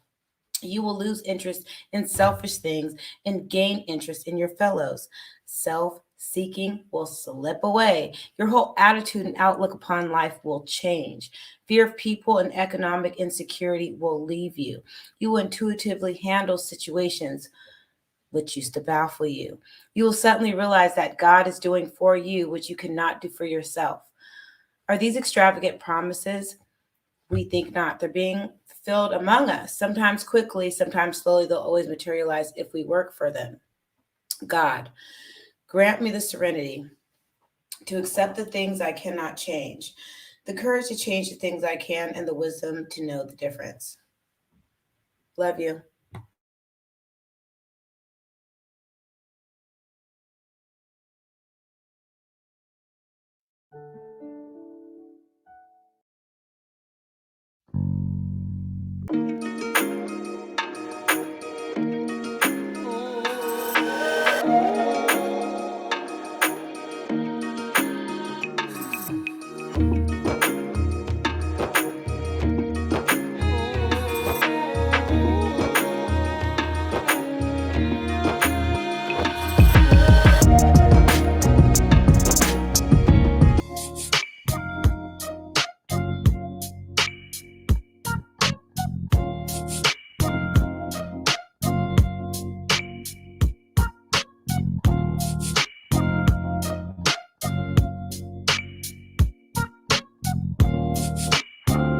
B: You will lose interest in selfish things and gain interest in your fellows. Self-seeking will slip away. Your whole attitude and outlook upon life will change. Fear of people and economic insecurity will leave you. You will intuitively handle situations which used to baffle you. You will suddenly realize that God is doing for you what you cannot do for yourself. Are these extravagant promises? We think not. They're being fulfilled among us, sometimes quickly, sometimes slowly. They'll always materialize if we work for them. God, grant me the serenity to accept the things I cannot change, the courage to change the things I can, and the wisdom to know the difference. Love you.